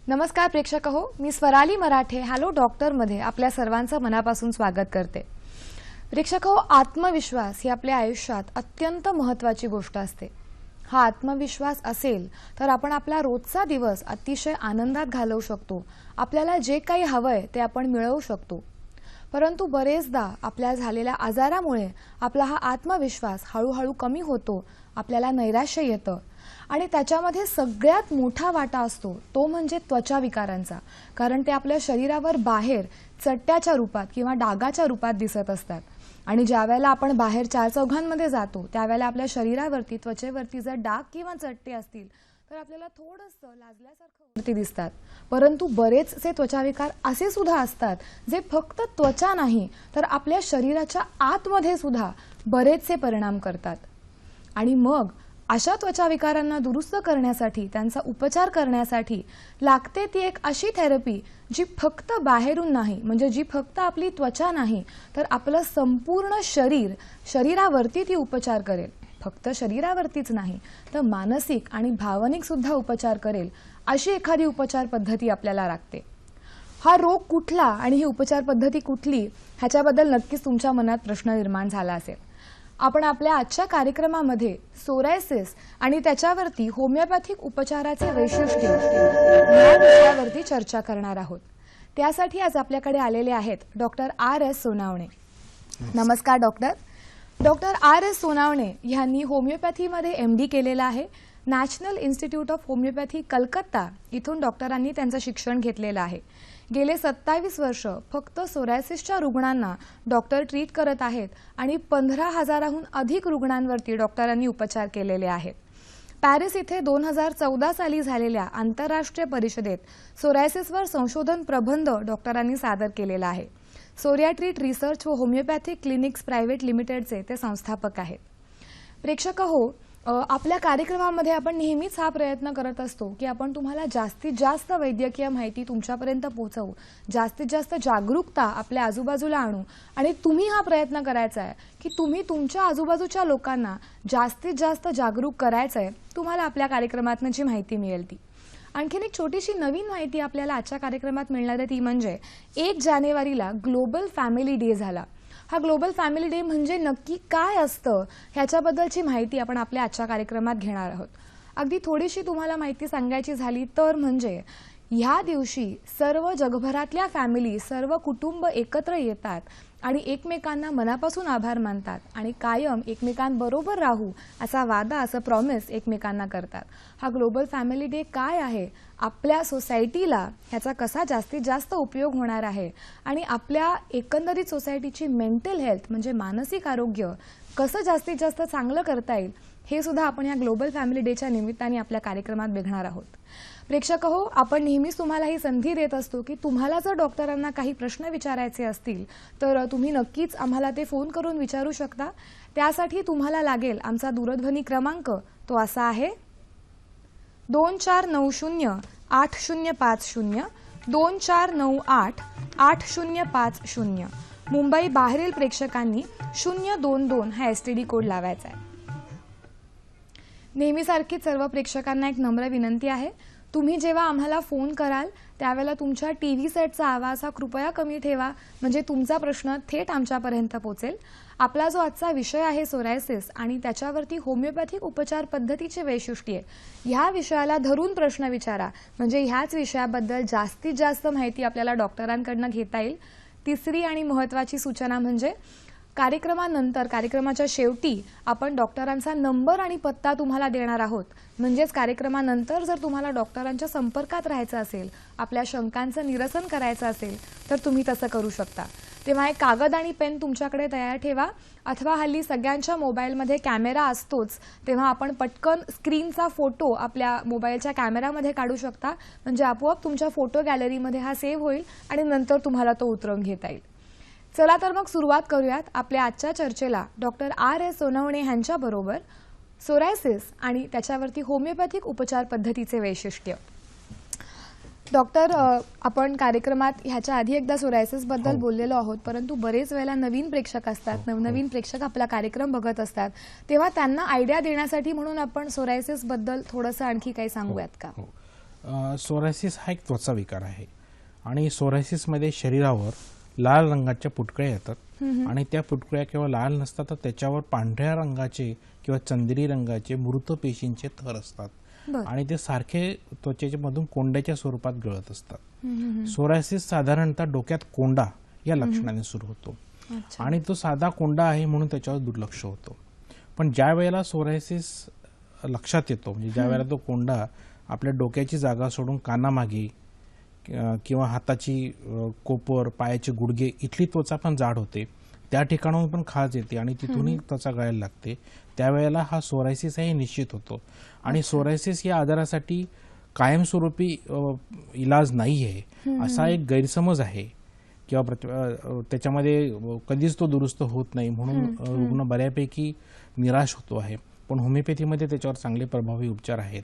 नमस्कार प्रेक्षक हो, मी स्वराली मराठे हॅलो डॉक्टर मध्ये आपल्या सर्वांचं मनापासून स्वागत करते। प्रेक्षक हो, आत्मविश्वास ही आपल्या आयुष्यात अत्यंत महत्त्वाची गोष्ट असते। हा आत्मविश्वास असेल तर आपण आपला रोजचा दिवस अतिशय आनंदात घालवू शकतो। आपल्याला जे काही हवंय ते आपण मिळवू शकतो। परंतु बरेचदा आपल्या झालेल्या आजारामुळे आपला हा आत्मविश्वास हळूहळू कमी होतो, आपल्याला नैराश्य येतं आणि त्याच्यामध्ये सगळ्यात मोठा वाटा असतो तो म्हणजे त्वचा विकारांचा। कारण ते आपल्या शरीरावर बाहेर चट्ट्याच्या रूपात किंवा डागाच्या रूपात दिसत असतात आणि ज्यावेळेला आपण बाहेर चार चौघांमध्ये जातो त्यावेळेला आपल्या शरीरावरती त्वचेवरती जर डाग किंवा चट्टे असतील तर आपल्याला थोडंसं लाजल्यासारखं दिसतात। परंतु बरेचसे त्वचाविकार असे सुद्धा असतात जे फक्त त्वचा नाही तर आपल्या शरीराच्या आतमध्ये सुद्धा बरेचसे परिणाम करतात। आणि मग अशा त्वचा विकारांना दुरुस्त करण्यासाठी त्यांचा उपचार करण्यासाठी लागते ती एक अशी थेरपी जी फक्त बाहेरून नाही, म्हणजे जी फक्त आपली त्वचा नाही तर आपलं संपूर्ण शरीरावरती ती उपचार करेल। फक्त शरीरावरतीच नाही तर मानसिक आणि भावनिक सुद्धा उपचार करेल अशी एखादी उपचार पद्धती आपल्याला लागते। हा रोग कुठला आणि ही उपचार पद्धती कुठली ह्याच्याबद्दल नक्कीच तुमच्या मनात प्रश्न निर्माण झाला असेल। आपण आपल्या आजच्या कार्यक्रमामध्ये सोरायसिस आणि त्याच्यावरती होमिओपॅथिक उपचाराचे वैशिष्ट्य या विषयावरती चर्चा करणार आहोत। त्यासाठी आज आपल्याकडे आलेले आहेत डॉक्टर आर.एस. सोनावणे। नमस्कार डॉक्टर। Doctor R S. सोनावणे यांनी होमिओपॅथीमध्ये एम.डी. केलेला आहे। National institute of homeopathy Calcutta इथून डॉक्टरांनी त्यांचं शिक्षण घेतलेलं आहे। गेले 27 वर्ष फक्त सोरायसिसच्या रुग्णांना डॉक्टर ट्रीट करत आहेत आणि 15,000हून अधिक रुग्णांवरती डॉक्टरांनी उपचार केलेले आहेत। पॅरिस इथे 2014 साली झालेल्या आंतरराष्ट्रीय परिषदेत सोरायसिसवर संशोधन प्रबंध डॉक्टरांनी सादर केलेला आहे। सोरियाट्रीट रिसर्च व होमिओपॅथिक क्लिनिक्स प्रायव्हेट लिमिटेडचे ते संस्थापक आहेत। प्रेक्षक हो, आपल्या कार्यक्रमामध्ये आपण नेहमीच हा प्रयत्न करत असतो की आपण तुम्हाला जास्तीत जास्त वैद्यकीय माहिती तुमच्यापर्यंत पोहोचवू, जास्तीत जास्त जागरूकता आपल्या आजूबाजूला आणू आणि तुम्ही हा प्रयत्न करायचा आहे की तुम्ही तुमच्या आजूबाजूच्या लोकांना जास्तीत जास्त जागरूक करायचं आहे। तुम्हाला आपल्या कार्यक्रमातून जी माहिती मिळेल ती आणखीन एक छोटीशी नवीन माहिती आपल्याला आजच्या कार्यक्रमात मिळणार आहे ती म्हणजे 1 जानेवारीला ग्लोबल फॅमिली डे झाला। हा ग्लोबल फॅमिली डे म्हणजे नक्की काय असतं ह्याच्याबद्दलची माहिती आपण आपल्या आजच्या कार्यक्रमात घेणार आहोत। अगदी थोडीशी तुम्हाला माहिती सांगायची झाली तर म्हणजे ह्या दिवशी सर्व जगभरातल्या फॅमिली, सर्व कुटुंब एकत्र येतात आणि एकमेकांना मनापासून आभार मानतात आणि कायम एकमेकांबरोबर राहू असा वादा, असं प्रॉमिस एकमेकांना करतात। हा ग्लोबल फॅमिली डे काय आहे, आपल्या सोसायटीला ह्याचा कसा जास्तीत जास्त उपयोग होणार आहे आणि आपल्या एकंदरीत सोसायटीची मेंटल हेल्थ म्हणजे मानसिक आरोग्य कसं जास्तीत जास्त चांगलं करता येईल हे सुद्धा आपण या ग्लोबल फॅमिली डेच्या निमित्ताने आपल्या कार्यक्रमात बघणार आहोत। प्रेक्षक हो, आपण नेहमीच तुम्हाला ही संधी देत असतो की तुम्हाला जर डॉक्टरांना काही प्रश्न विचारायचे असतील तर तुम्ही नक्कीच आम्हाला ते फोन करून विचारू शकता। त्यासाठी तुम्हाला लागेल आमचा दूरध्वनी क्रमांक, तो असा आहे 2490-8050 2498-8050। मुंबई बाहेरील प्रेक्षकांनी 022 हा STD कोड लावायचा आहे। नेहमीसारखीच सर्व प्रेक्षकांना एक नम्र विनंती आहे, तुम्ही जेव्हा आम्हाला फोन कराल त्यावेळेला तुमच्या टीव्ही सेटचा आवाज हा कृपया कमी ठेवा, म्हणजे तुमचा प्रश्न थेट आमच्यापर्यंत पोहोचेल। आपला जो आजचा विषय आहे सोरायसिस आणि त्याच्यावरती होमिओपॅथिक उपचार पद्धतीचे वैशिष्ट्ये, ह्या विषयाला धरून प्रश्न विचारा, म्हणजे ह्याच विषयाबद्दल जास्तीत जास्त माहिती आपल्याला डॉक्टरांकडून घेता येईल। तिसरी आणि महत्त्वाची सूचना म्हणजे कार्यक्रमानंतर, कार्यक्रमाच्या शेवटी आपण डॉक्टरांचा नंबर आणि पत्ता तुम्हाला देणार आहोत। म्हणजेच कार्यक्रमानंतर जर तुम्हाला डॉक्टरांच्या संपर्कात राहायचं असेल, आपल्या शंकांचं निरसन करायचं असेल तर तुम्ही तसं करू शकता। तेव्हा एक कागद आणि पेन तुमच्याकडे तयार ठेवा, अथवा हल्ली सगळ्यांच्या मोबाईलमध्ये कॅमेरा असतोच, तेव्हा आपण पटकन स्क्रीनचा फोटो आपल्या मोबाईलच्या कॅमेरामध्ये काढू शकता, म्हणजे आपोआप तुमच्या फोटो गॅलरीमध्ये हा सेव्ह होईल आणि नंतर तुम्हाला तो उतरवून घेता येईल। चला तर मग सुरुवात करूयात आपल्या आजच्या चर्चेला डॉक्टर आर.एस. सोनावणे यांच्याबरोबर सोरायसिस आणि त्याच्यावरती होमिओपॅथिक उपचार पद्धतीचे वैशिष्ट्य। डॉक्टर, आपण कार्यक्रमात ह्याच्या आधी एकदा सोरायसिस बद्दल बोललेलो आहोत, परंतु बरेच वेळेला नवीन प्रेक्षक असतात, नवनवीन प्रेक्षक आपला कार्यक्रम बघत असतात, तेव्हा त्यांना आयडिया देण्यासाठी म्हणून आपण सोरायसिस बद्दल थोडंसं आणखी काही सांगूयात का? सोरायसिस हा एक त्वचा विकार आहे आणि सोरायसिसमध्ये शरीरावर लाल रंगाच्या पुटकळ्या येतात आणि त्या पुटकळ्या केवळ लाल नसतात तर त्याच्यावर पांढऱ्या रंगाचे किंवा चंद्री रंगाचे मृत पेशींचे थर असतात आणि ते सारखे त्वचेच्या मधून कोंड्याच्या स्वरूपात गळत असतात. सोरायसिस साधारणतः डोक्यात कोंडा या लक्षणाने सुरू होतो आणि तो साधा कोंडा आहे म्हणून त्याच्यावर दुर्लक्ष होतं. पण ज्या वेळेला सोरायसिस लक्षात येतो म्हणजे ज्या वेळेला तो कोंडा आपल्या डोक्याची जागा सोडून कानामागे किंवा हाताची कोपर, पायाचे गुडघे इथली त्वचा पण जाड होते, त्या ठिकाणाहून पण खाज येते आणि तिथूनही त्वचा गळायला लागते, त्यावेळेला हा सोरायसिस आहे निश्चित होतो. आणि सोरायसिस या आजारासाठी कायमस्वरूपी इलाज नाही आहे असा एक गैरसमज आहे किंवा त्याच्यामध्ये कधीच तो दुरुस्त होत नाही म्हणून रुग्ण बऱ्यापैकी निराश होतो आहे. पण होमिओपॅथीमध्ये त्याच्यावर चांगले प्रभावी उपचार आहेत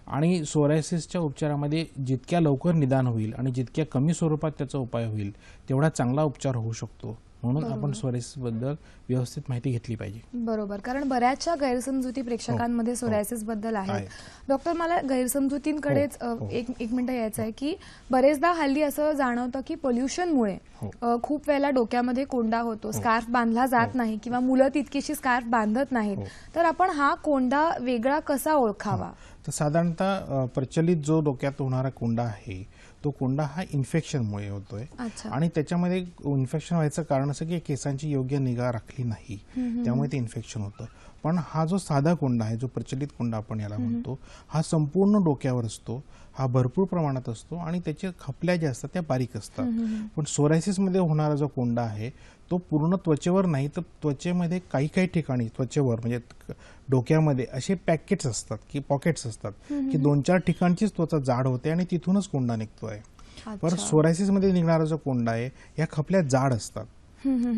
आणि सोरायसिसच्या उपचारामध्ये जितक्या लवकर निदान होईल आणि जितक्या कमी स्वरूपात त्याचा उपाय होईल तेवढा चांगला उपचार होऊ शकतो. म्हणून आपण सोरायसिस बद्दल व्यवस्थित माहिती घेतली पाहिजे. बरोबर, कारण बऱ्याचशा गैरसमजुती प्रेक्षकांमध्ये सोरायसिस बद्दल आहेत. डॉक्टर, मला गैरसमजुतींकडेच एक मिनिट यायचं आहे की बरेचदा हल्ली असं जाणवतं की पोल्युशनमुळे खूप वेळेला डोक्यामध्ये कोंडा होतो, स्कार्फ बांधला जात नाही किंवा मुलं तितकीशी स्कार्फ बांधत नाहीत, तर आपण हा कोंडा वेगळा कसा ओळखावा? तर साधारणतः प्रचलित जो डोक्यात होणारा कोंडा आहे तो कोंडा हा इन्फेक्शनमुळे होतोय आणि त्याच्यामध्ये इन्फेक्शन व्हायचं कारण असं की केसांची योग्य निगा राखली नाही त्यामुळे ते इन्फेक्शन होतं. पण हा जो साधा कोंडा आहे, जो प्रचलित कोंडा आपण याला म्हणतो, हा संपूर्ण डोक्यावर असतो, हा भरपूर प्रमाणात असतो आणि त्याच्या खपल्या ज्या असतात त्या बारीक असतात. पण सोरायसिसमध्ये होणारा जो कोंडा आहे तो पूर्ण त्वचेवर नाही तर त्वचेमध्ये काही काही ठिकाणी त्वचेवर म्हणजे डोक्यामध्ये असे पॅकेट्स असतात की पॉकेट्स असतात की 2-4 ठिकाणचीच त्वचा जाड होते आणि तिथूनच कोंडा निघतोय. पण सोरायसिसमध्ये निघणारा जो कोंडा आहे या खपल्या जाड असतात,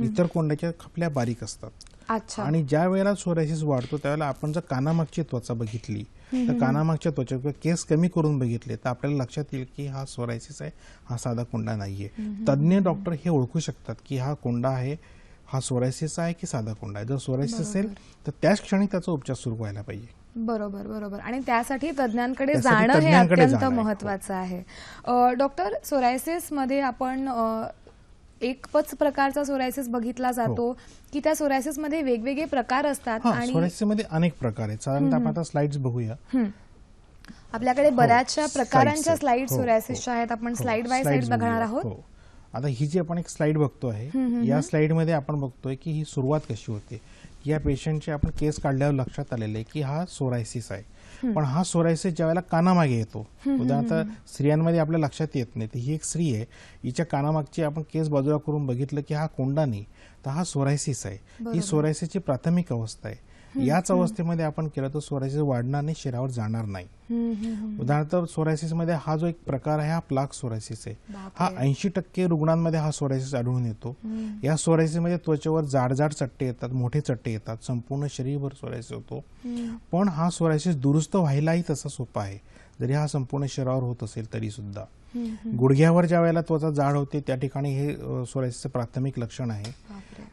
इतर कोंड्याच्या खपल्या बारीक असतात. आणि ज्या वेळेला सोरायसिस वाढतो त्यावेळेला आपण जर कानामागची त्वचा बघितली तर कानामागच्या त्वचा किंवा केस कमी करून बघितले तर आपल्याला लक्षात येईल की हा सोरायसिस आहे, हा साधा कोंडा नाहीये. तज्ञ डॉक्टर हे ओळखू शकतात की हा कोंडा आहे, हा सोरायसिस आहे की साधा कोंडा आहे. जर सोरायसिस असेल तर त्याच क्षणी त्याचा उपचार सुरू व्हायला पाहिजे. बरोबर बरोबर, आणि त्यासाठी तज्ञांकडे जाणं हे अत्यंत महत्वाचं आहे. डॉक्टर, सोरायसिस मध्ये आपण एकच प्रकारचा सोरायसिस बघितला जातो की त्या सोरायसिस मध्ये वेगवेगळे प्रकार असतात? आणि सोरायसिस मध्ये अनेक प्रकार आहेत. साधारणतः आपण आता स्लाइड्स बघूया. आपल्याकडे बऱ्याचशा प्रकारांच्या स्लाइड सोरायसिसच्या आहेत. आपण स्लाइड बाय स्लाइड बघणार आहोत. आता ही जी आपण एक स्लाइड बघतो आहे या स्लाइड मध्ये आपण बघतोय की ही सुरुवात कशी होते. या पेशंटचे आपण केस काढल्यावर लक्षात आलेले की हा सोरायसिस आहे. पण हा सोरायसिस ज्यावेळेला कानामागे येतो, उदाहरणार्थ स्त्रियांमध्ये आपल्या लक्षात येत नाही, तर ही एक स्त्री आहे, हिच्या कानामागची आपण केस बाजूला करून बघितलं की हा कोंडा नाही तर हा सोरायसिस आहे. ही सोरायसिसची प्राथमिक अवस्था आहे. याच अवस्थेमध्ये आपण केलं तर सोरायसिस वाढणार नाही, शरीरावर जाणार नाही. उदाहरणार्थ सोरायसिस मध्ये हा जो एक प्रकार आहे हा प्लाक सोरायसिस आहे. हा 80% रुग्णांमध्ये हा सोरायसिस आढळून येतो. या सोरायसिस मध्ये त्वचेवर जाड जाड चट्टे येतात, मोठे चट्टे येतात, संपूर्ण शरीरभर सोरायसिस होतो. पण हा सोरायसिस दुरुस्त व्हायलाही तसा सोपा आहे, जरी हा संपूर्ण शरीरावर होत असेल तरी सुद्धा. गुडघ्यावर ज्या वेळेला त्वचा जाड होते त्या ठिकाणी हे सोरायसिसचं प्राथमिक लक्षण आहे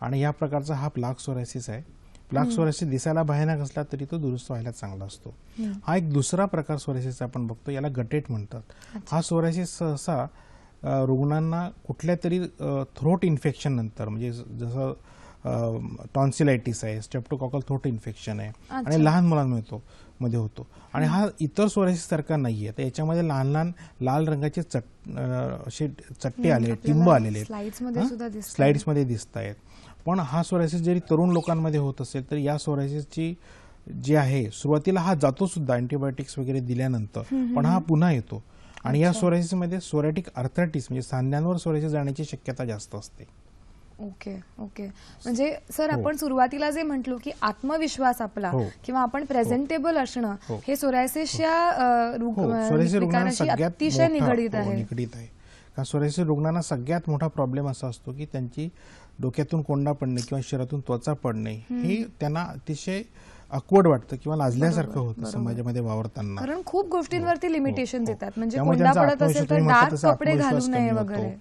आणि या प्रकारचा हा प्लाक सोरायसिस आहे. प्लाक सोरायसिस दिसायला भयानक असला तरी तो दुरुस्त व्हायला चांगला असतो. हा एक दुसरा प्रकार सोरायसिस आपण बघतो, याला गटेट म्हणतात. हा सोरायसिस सहसा रुग्णांना कुठल्या तरी थ्रोट इन्फेक्शन नंतर, म्हणजे जसं टॉन्सिलायटिस आहे, स्ट्रेप्टोकॉकल थ्रोट इन्फेक्शन आहे आणि लहान मुलांमध्ये होतो आणि हा इतर सोरायसिस सारखा नाहीये. तर याच्यामध्ये लहान लहान लाल रंगाचे असे चट्टे आले, टिंब आलेले स्लाइड्स मध्ये दिसत आहेत. पण हा सोरायसिस जरी तरुण लोकांमध्ये होत असेल तर या सोरायसिसची जी आहे सुरुवातीला हा जातो सुद्धा अँटीबायोटिक्स वगैरे दिल्यानंतर, पण हा पुन्हा येतो आणि या सोरायसिसमध्ये सोरायटिक आर्थरायटिस म्हणजे सांध्यांवर सोरायसिस जाण्याची शक्यता जास्त असते. ओके ओके, म्हणजे सर आपण सुरुवातीला जे म्हटलो की आत्मविश्वास आपला किंवा आपण प्रेझेंटेबल असणं हे सोरायसिसच्या रुग्णांशी अतिशय निगडीत आहे. कारण सोरायसिस रुग्णांना सगळ्यात मोठा प्रॉब्लेम असा असतो की त्यांची डोक्यातून कोंडा पडणे किंवा शरीरातून त्वचा पडणे हे त्यांना अतिशय अकवर्ड वाटतं किंवा लाजल्यासारखं होतं समाजामध्ये वावरताना. कारण खूप गोष्टींवरती लिमिटेशन येतात, म्हणजे कोंडा पडत असेल तर डार्क कपडे घालू नये वगैरे,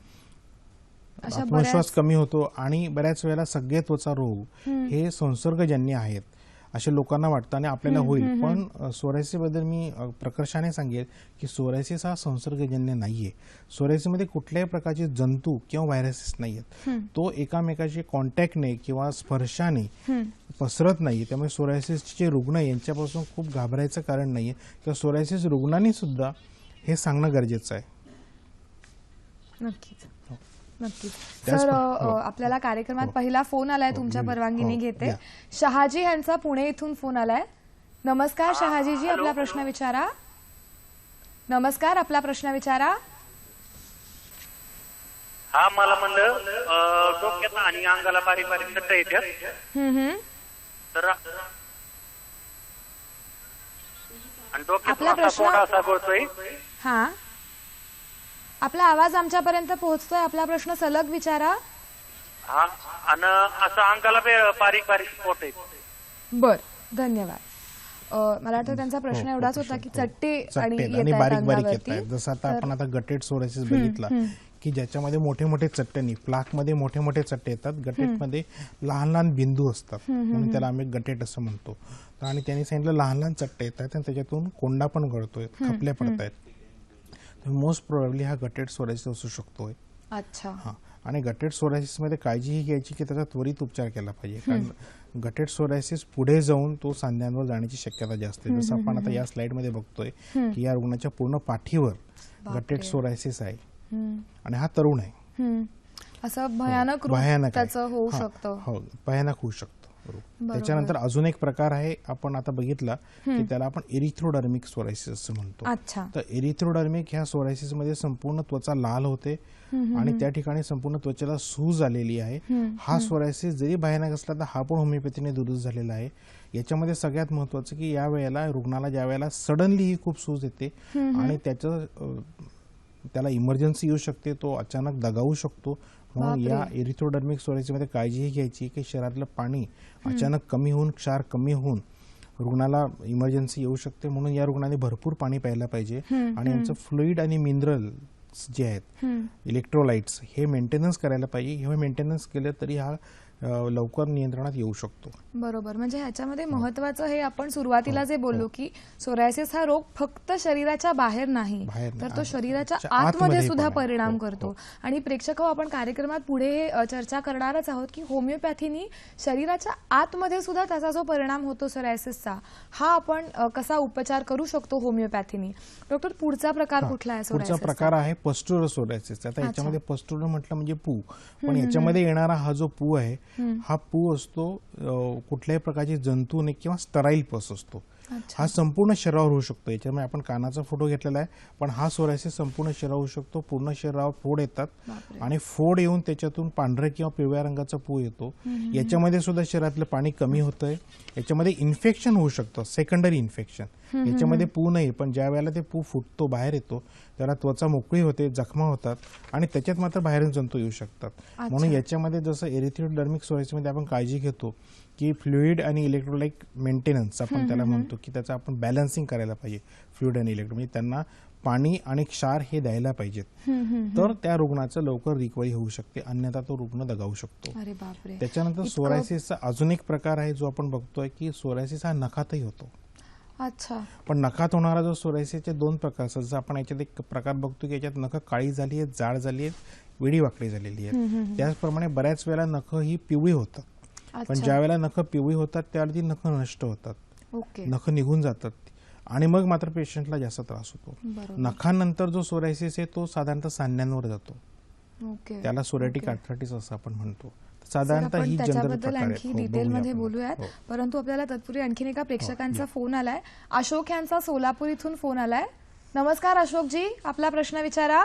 आत्मविश्वास कमी होतो आणि बऱ्याच वेळेला सगळे त्वचा रोग हे संसर्गजन्य आहेत असे लोकांना वाटतं आणि आपल्याला होईल. पण सोरायसिस बद्दल मी प्रकर्षाने सांगेल की सोरायसिस हा संसर्गजन्य नाहीये. सोरायसिसमध्ये कुठल्याही प्रकारचे जंतू किंवा व्हायरसेस नाहीयेत. तो एकामेकाशी कॉन्टॅक्टने किंवा स्पर्शाने पसरत नाही. त्यामुळे सोरायसिसचे रुग्ण यांच्यापासून खूप घाबरायचं कारण नाहीये किंवा सोरायसिस रुग्णांनी सुद्धा हे सांगणं गरजेचं आहे. नक्कीच नक्कीच. त्याच सर हो. आपल्याला कार्यक्रमात पहिला फोन आलाय, तुमच्या परवानगीने घेते. या. शहाजी यांचा पुणे इथून फोन आलाय. नमस्कार शहाजीजी, आपला प्रश्न विचारा. नमस्कार, आपला प्रश्न विचारा. हा, मला म्हणलं डोक्यात आणि अंगाला बारीक बारीक चट्ट येतात. तर आणि डोक्यात आपला असा कोंडा असा गळतोय. हा, आपला आवाज आमच्यापर्यंत पोहोचतोय. आपला प्रश्न सलग विचारा. हा, आणि असं अंगाला बारीक बारीक स्पॉट आहेत. बर, धन्यवाद. मला वाटतं त्यांचा प्रश्न एवढाच होता की चट्टे आणि आणि बारीक बारीक येत अंगावरती. आहेत. जसं आता आपण आता गटेट सोरायसिस बघितला की ज्याच्यामध्ये मोठे मोठे चट्टे नाही, प्लाकमध्ये मोठे मोठे चट्टे येतात, गटेटमध्ये लहान लहान बिंदू असतात, म्हणून त्याला आम्ही गटेट असं म्हणतो. आणि त्यांनी सांगितलं लहान लहान चट्टे येतात आणि त्याच्यातून कोंडा पण गळतोय, खपल्या पडतायत. मोस्ट प्रोबॅबली हा गटेट सोरायसिस असू शकतोय. अच्छा. हा, आणि गटेट सोरायसिसमध्ये काळजी ही घ्यायची की त्याचा त्वरित उपचार केला पाहिजे, कारण गटेट सोरायसिस पुढे जाऊन तो सांध्यांवर जाण्याची शक्यता जास्त आहे. जसं आपण आता या स्लाइडमध्ये बघतोय की या रुग्णाच्या पूर्ण पाठीवर गटेट सोरायसिस आहे आणि हा तरुण आहे. असं भयानक रूप भयानक आहे. त्याचं होऊ शकतं. हो, भयानक होऊ शकतं. त्याच्यानंतर अजून एक प्रकार आहे, आपण आता बघितला की त्याला आपण एरिथ्रोडर्मिक सोरायसिस असं म्हणतो. अच्छा. तर एरिथ्रोडर्मिक ह्या सोरायसिस मध्ये संपूर्ण त्वचा लाल होते आणि त्या ठिकाणी संपूर्ण त्वचेला सूज आलेली आहे. हा सोरायसिस जरी भयानक असला तर हा पण होमिओपॅथीने दुरुस्त झालेला आहे. याच्यामध्ये सगळ्यात महत्वाचं की या वेळेला रुग्णाला ज्या वेळेला सडनली ही खूप सूज येते आणि त्याला इमर्जन्सी येऊ शकते, तो अचानक दगावू शकतो. म्हणून या एरिथ्रोडर्मिक सोरायसिसमध्ये काळजी घ्यायची की शरीरातलं पाणी अचानक कमी होऊन, क्षार कमी होऊन रुग्णाला इमर्जन्सी येऊ शकते. म्हणून या रुग्णाने भरपूर पाणी प्यायला पाहिजे आणि यांचं फ्लुइड आणि मिनरल जे आहेत, इलेक्ट्रोलाइट्स, हे मेंटेनन्स करायला पाहिजे. हे मेंटेनन्स केलं तरी हा लवकर नियंत्रणात येऊ शकतो. बरोबर. म्हणजे ह्याच्यामध्ये महत्वाचं हे आपण सुरुवातीला जे बोललो की सोरायसिस हा रोग फक्त शरीराच्या बाहेर नाही, तर तो शरीराच्या आतमध्ये सुद्धा परिणाम करतो. आणि प्रेक्षक हो, आपण कार्यक्रमात पुढे चर्चा करणारच आहोत की होमिओपॅथीनी शरीराच्या आतमध्ये सुद्धा त्याचा जो परिणाम होतो सोरायसिसचा, हा आपण कसा उपचार करू शकतो होमिओपॅथीनी. डॉक्टर, पुढचा प्रकार कुठला आहे पुढचा सोरायसिसचा? प्रकार आहे पस्ट्युलर सोरायसिस. आता याच्यामध्ये पस्ट्युलर म्हटलं म्हणजे पू, पण याच्यामध्ये येणारा हा जो पू आहे हा पू असतो कुठल्याही प्रकारचे जंतूने किंवा स्टराईल पस असतो. हा संपूर्ण शरीरावर होऊ शकतो. याच्यामुळे आपण कानाचा फोटो घेतलेला आहे, पण हा सोरायसिस संपूर्ण शरीरावर होऊ शकतो. पूर्ण शरीरावर फोड येतात आणि फोड येऊन त्याच्यातून पांढऱ्या किंवा पिवळ्या रंगाचा पू येतो. याच्यामध्ये सुद्धा शरीरातलं पाणी कमी होतंय. याच्यामध्ये इन्फेक्शन होऊ शकतं, सेकंडरी इन्फेक्शन. याच्यामध्ये पू नाही, पण ज्या वेळेला ते पू फुटतो, बाहेर येतो, त्याला त्वचा मोकळी होते, जखमा होतात आणि त्याच्यात मात्र बाहेरून जंतू येऊ शकतात. म्हणून याच्यामध्ये जसं एरिथ्रोडर्मिक सोरायसिसमध्ये आपण काळजी घेतो की फ्लुइड आणि इलेक्ट्रोलाइट मेंटेनन्स आपण त्याला म्हणतो की त्याचं आपण बॅलन्सिंग करायला पाहिजे. फ्लुइड आणि इलेक्ट्रो म्हणजे त्यांना पाणी आणि क्षार हे द्यायला पाहिजेत, तर त्या रुग्णाचं लवकर रिकव्हरी होऊ शकते, अन्यथा तो रुग्ण दगावू शकतो. अरे बापरे. त्याच्यानंतर सोरायसिसचा अजून एक प्रकार आहे जो आपण बघतोय की सोरायसिस हा नखातही होतो. अच्छा. पण नखात होणारा जो सोरायसिसचे दोन प्रकार असतात. जसं आपण याच्यात एक प्रकार बघतो की याच्यात नख काळी झाली आहेत, जाड झाली आहेत, वेडी वाकडी झालेली आहेत. त्याचप्रमाणे बऱ्याच वेळेला नख ही पिवळी होतात, पण ज्या वेळेला नख पिवळी होतात त्यावेळेला ती नख नष्ट होतात, नख निघून जातात आणि मग मात्र पेशंटला जास्त त्रास होतो. नखानंतर जो सोरायसिस आहे तो साधारणतः सांध्यांवर जातो, त्याला सोरायटिक आर्थरायटिस असं आपण म्हणतो. साधारणतः ही त्याच्याबद्दल आणखी डिटेलमध्ये बोलूयात, परंतु आपल्याला तत्पूर्वी आणखीन एका प्रेक्षकांचा फोन आलाय. अशोक यांचा सोलापूर इथून फोन आलाय. नमस्कार अशोकजी, आपला प्रश्न विचारा.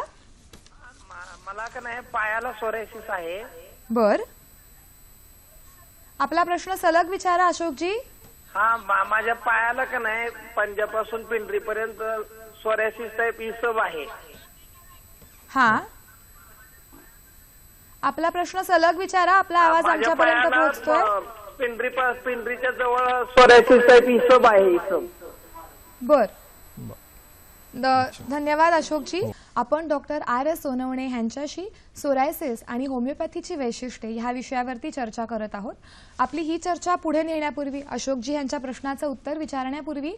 मला का नाही पायाला सोरायसिस आहे. बर, आपला प्रश्न सलग विचारा अशोकजी. हा, माझ्या पायाला का नाही पंजापासून पिंडरीपर्यंत सोरायसिस टाईप इसब आहे. हा, आपला प्रश्न सलग विचारा. आपला आवाज आमच्यापर्यंत पोहोचतोय. पिंडरीच्या जवळ सोरायसिस टाईप इसब आहे. इसब. बर, धन्यवाद अशोकजी. आपण डॉक्टर R.S. सोनवणे यांच्याशी सोरायसिस आणि होमिओपॅथीची वैशिष्ट्ये ह्या विषयावरती चर्चा करत आहोत. आपली ही चर्चा पुढे नेण्यापूर्वी अशोकजी यांच्या प्रश्नाचं उत्तर विचारण्यापूर्वी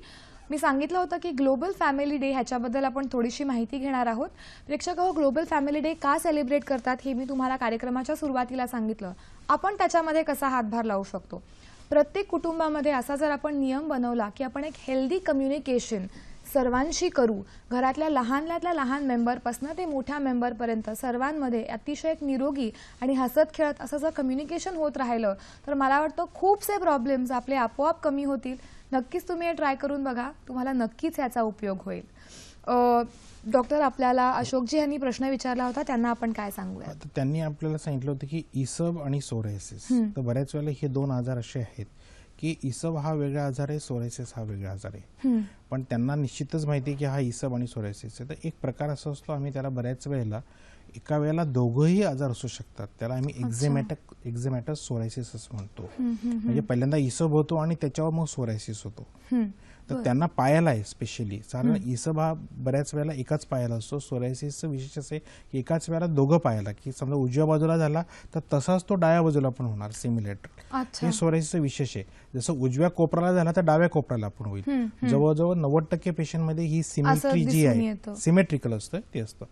मी सांगितलं होतं की ग्लोबल फॅमिली डे ह्याच्याबद्दल आपण थोडीशी माहिती घेणार आहोत. प्रेक्षक हो, ग्लोबल फॅमिली डे का सेलिब्रेट करतात हे मी तुम्हाला कार्यक्रमाच्या सुरुवातीला सांगितलं. आपण त्याच्यामध्ये कसा हातभार लावू शकतो. प्रत्येक कुटुंबामध्ये असा जर आपण नियम बनवला की आपण एक हेल्दी कम्युनिकेशन सर्वांशी करू, घरातल्या लहानल्यातल्या लहान मेंबरपासून ते मोठ्या मेंबरपर्यंत सर्वांमध्ये अतिशय एक निरोगी आणि हसत खेळत असं जर कम्युनिकेशन होत राहिलं तर मला वाटतं खूपसे प्रॉब्लेम्स आपले आपोआप कमी होतील. नक्कीच तुम्ही हे ट्राय करून बघा, तुम्हाला नक्कीच याचा उपयोग होईल. डॉक्टर, आपल्याला अशोकजी यांनी प्रश्न विचारला होता, त्यांना आपण काय सांगूया. त्यांनी आपल्याला सांगितलं होतं की इसब आणि सोरायसिस, तर बऱ्याच वेळेला हे दोन आजार असे आहेत की इसब हा वेगळा आजार आहे, सोरायसिस हा वेगळा आजार आहे. पण त्यांना निश्चितच माहिती आहे की हा इसब आणि सोरायसिस आहे. तर एक प्रकार असा असतो, आम्ही त्याला बऱ्याच वेळेला एका वेळेला दोघंही आजार असू शकतात, त्याला आम्ही एक्झेमॅटस सोरायसिस असं म्हणतो. म्हणजे पहिल्यांदा इसब होतो आणि त्याच्यावर मग सोरायसिस होतो. तर त्यांना पायाला आहे स्पेशली, कारण इसब हा बऱ्याच वेळेला एकाच पायाला असतो. सोरायसिसचं विशेष असे की एकाच वेळेला दोघं पायाला, की समजा उजव्या बाजूला झाला तर तसाच तो डाव्या बाजूला पण होणार, सिम्युलेटर. हे सोरायसिसचं विशेष आहे. जसं उजव्या कोपऱ्याला झाला तर डाव्या कोपऱ्याला पण होईल. जवळजवळ 90% पेशंटमध्ये ही सिमेट्री जी आहे, सिमेट्रिकल असतं ते असतं.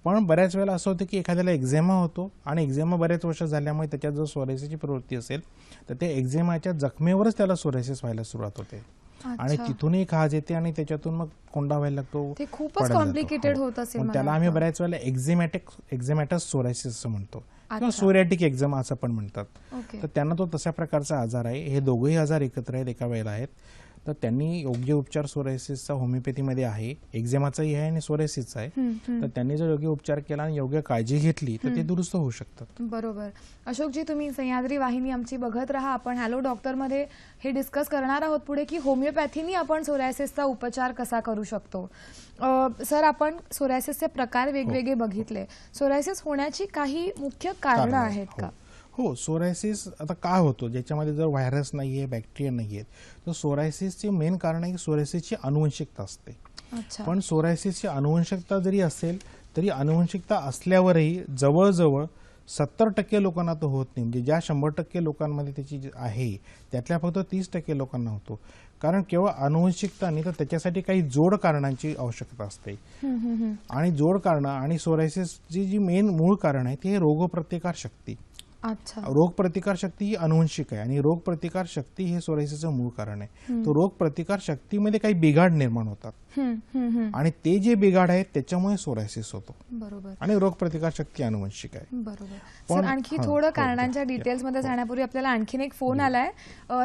पण बऱ्याच वेळेला असं होतं की एखाद्याला एक्झेमा होतो आणि एक्झेमा बऱ्याच वर्ष झाल्यामुळे त्याच्यात जर सोरायसिसची प्रवृत्ती असेल तर त्या एक्झेमाच्या जखमेवरच त्याला सोरायसिस व्हायला सुरुवात होते आणि तिथूनही खाज येते आणि त्याच्यातून मग कोंडा व्हायला लागतो. ते खूपच कॉम्प्लिकेटेड होत असेल. त्याला आम्ही बऱ्याच वेळेला एक्झेमॅटस सोरायसिस असं म्हणतो किंवा सोरियाटिक एक्झेमा असं पण म्हणतात. तर त्यांना तो तशा प्रकारचा आजार आहे. हे दोघंही आजार एकत्र आहेत, एका वेळेला आहेत. तर त्यांनी योग्य उपचार सोरायसिसचा होमिओपॅथीमध्ये आहे, एक्झेमाचाही आहे आणि सोरायसिसचा आहे. तर त्यांनी जर योग्य उपचार केला आणि योग्य काळजी घेतली तर ते दुरुस्त होऊ शकतात. बरोबर. अशोकजी, तुम्ही सह्याद्री वाहिनी आमची बघत राहा. आपण हॅलो डॉक्टरमध्ये हे डिस्कस करणार आहोत पुढे की होमिओपॅथीनी आपण सोरायसिसचा उपचार कसा करू शकतो. सर, आपण सोरायसिसचे प्रकार वेगवेगळे बघितले. सोरायसिस होण्याची काही मुख्य कारणं आहेत का. हो, सोरायसिस आता काय होतो, ज्याच्यामध्ये जर व्हायरस नाहीये, बॅक्टेरिया नाहीये, तर सोरायसिसचे मेन कारण आहे की सोरायसिसची अनुवंशिकता असते. पण सोरायसिसची अनुवंशिकता जरी असेल तरी अनुवंशिकता असल्यावरही जवळजवळ 70% लोकांना तो होत नाही. म्हणजे ज्या 100% लोकांमध्ये त्याची आहे त्यातल्या फक्त 30% लोकांना होतो. कारण केवळ अनुवंशिकता नाही तर त्याच्यासाठी काही जोड कारणांची आवश्यकता असते. आणि जोड कारणं आणि सोरायसिसची जी मेन मूळ कारण आहे ते रोगप्रतिकार शक्ती. रोगप्रतिकार शक्ती ही अनुवंशिक आहे आणि रोगप्रतिकार शक्ती हे सोरायसिसचं मूळ कारण आहे. तो रोगप्रतिकार शक्तीमध्ये काही बिघाड निर्माण होतात आणि ते जे बिघाड आहेत त्याच्यामुळे सोरायसिस होतो. बरोबर. आणि रोगप्रतिकार शक्ती अनुवंशिक आहे. बरोबर. आणखी थोडं कारणांच्या डिटेल्स मध्ये जाण्यापूर्वी आपल्याला आणखीन एक फोन आलाय.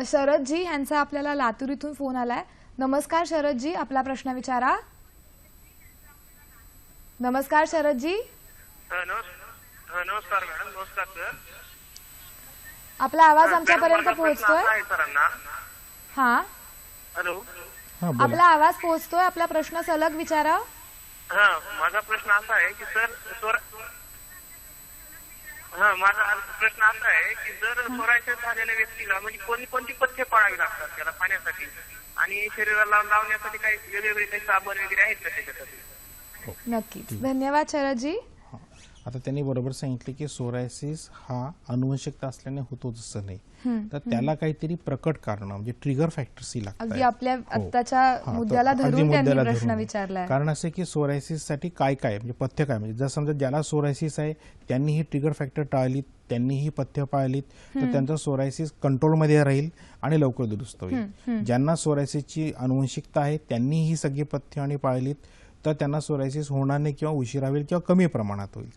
शरदजी यांचा आपल्याला लातूर इथून फोन आलाय. नमस्कार शरदजी, आपला प्रश्न विचारा. नमस्कार शरदजी. नमस्कार मॅडम. नमस्कार सर. आपला आवाज आमच्यापर्यंत पोहोचतोय. हा, हॅलो. आपला आवाज पोहोचतोय. आपला प्रश्न सलग विचारा. माझा प्रश्न असा आहे की माझा प्रश्न असा आहे की जर सोरायसिस झालेल्या व्यक्तीला म्हणजे कोणती पथ्ये पाळावी लागतात त्याला पाण्यासाठी आणि शरीराला लावण्यासाठी काही वेगवेगळे काही साबण वगैरे आहेत का त्याच्यासाठी. नक्कीच. धन्यवाद शरदजी. आता त्यांनी बरोबर सांगितले की सोरायसिस हा अनुवंशिकता असल्याने होतो असं नाही, तर त्याला काहीतरी प्रकट कारण म्हणजे ट्रिगर फॅक्टर्स लागतात. अगदी आपल्या आत्ताच्या मुद्द्याला धरून त्यांनी प्रश्न विचारलाय. कारण असे की सोरायसिस साठी काय काय म्हणजे पथ्य काय, म्हणजे जर समजा ज्याला सोरायसिस आहे त्यांनी ही ट्रिगर फॅक्टर टाळलीत, त्यांनी ही पथ्य पाळलीत तर त्यांचा सोरायसिस कंट्रोलमध्ये राहील आणि लवकर दुरुस्त होईल. ज्यांना सोरायसिसची अनुवंशिकता आहे त्यांनी ही सगळी पथ्य आणि पाळलीत तर त्यांना सोरायसिस होणार नाही किंवा उशिरा होईल किंवा कमी प्रमाणात होईल.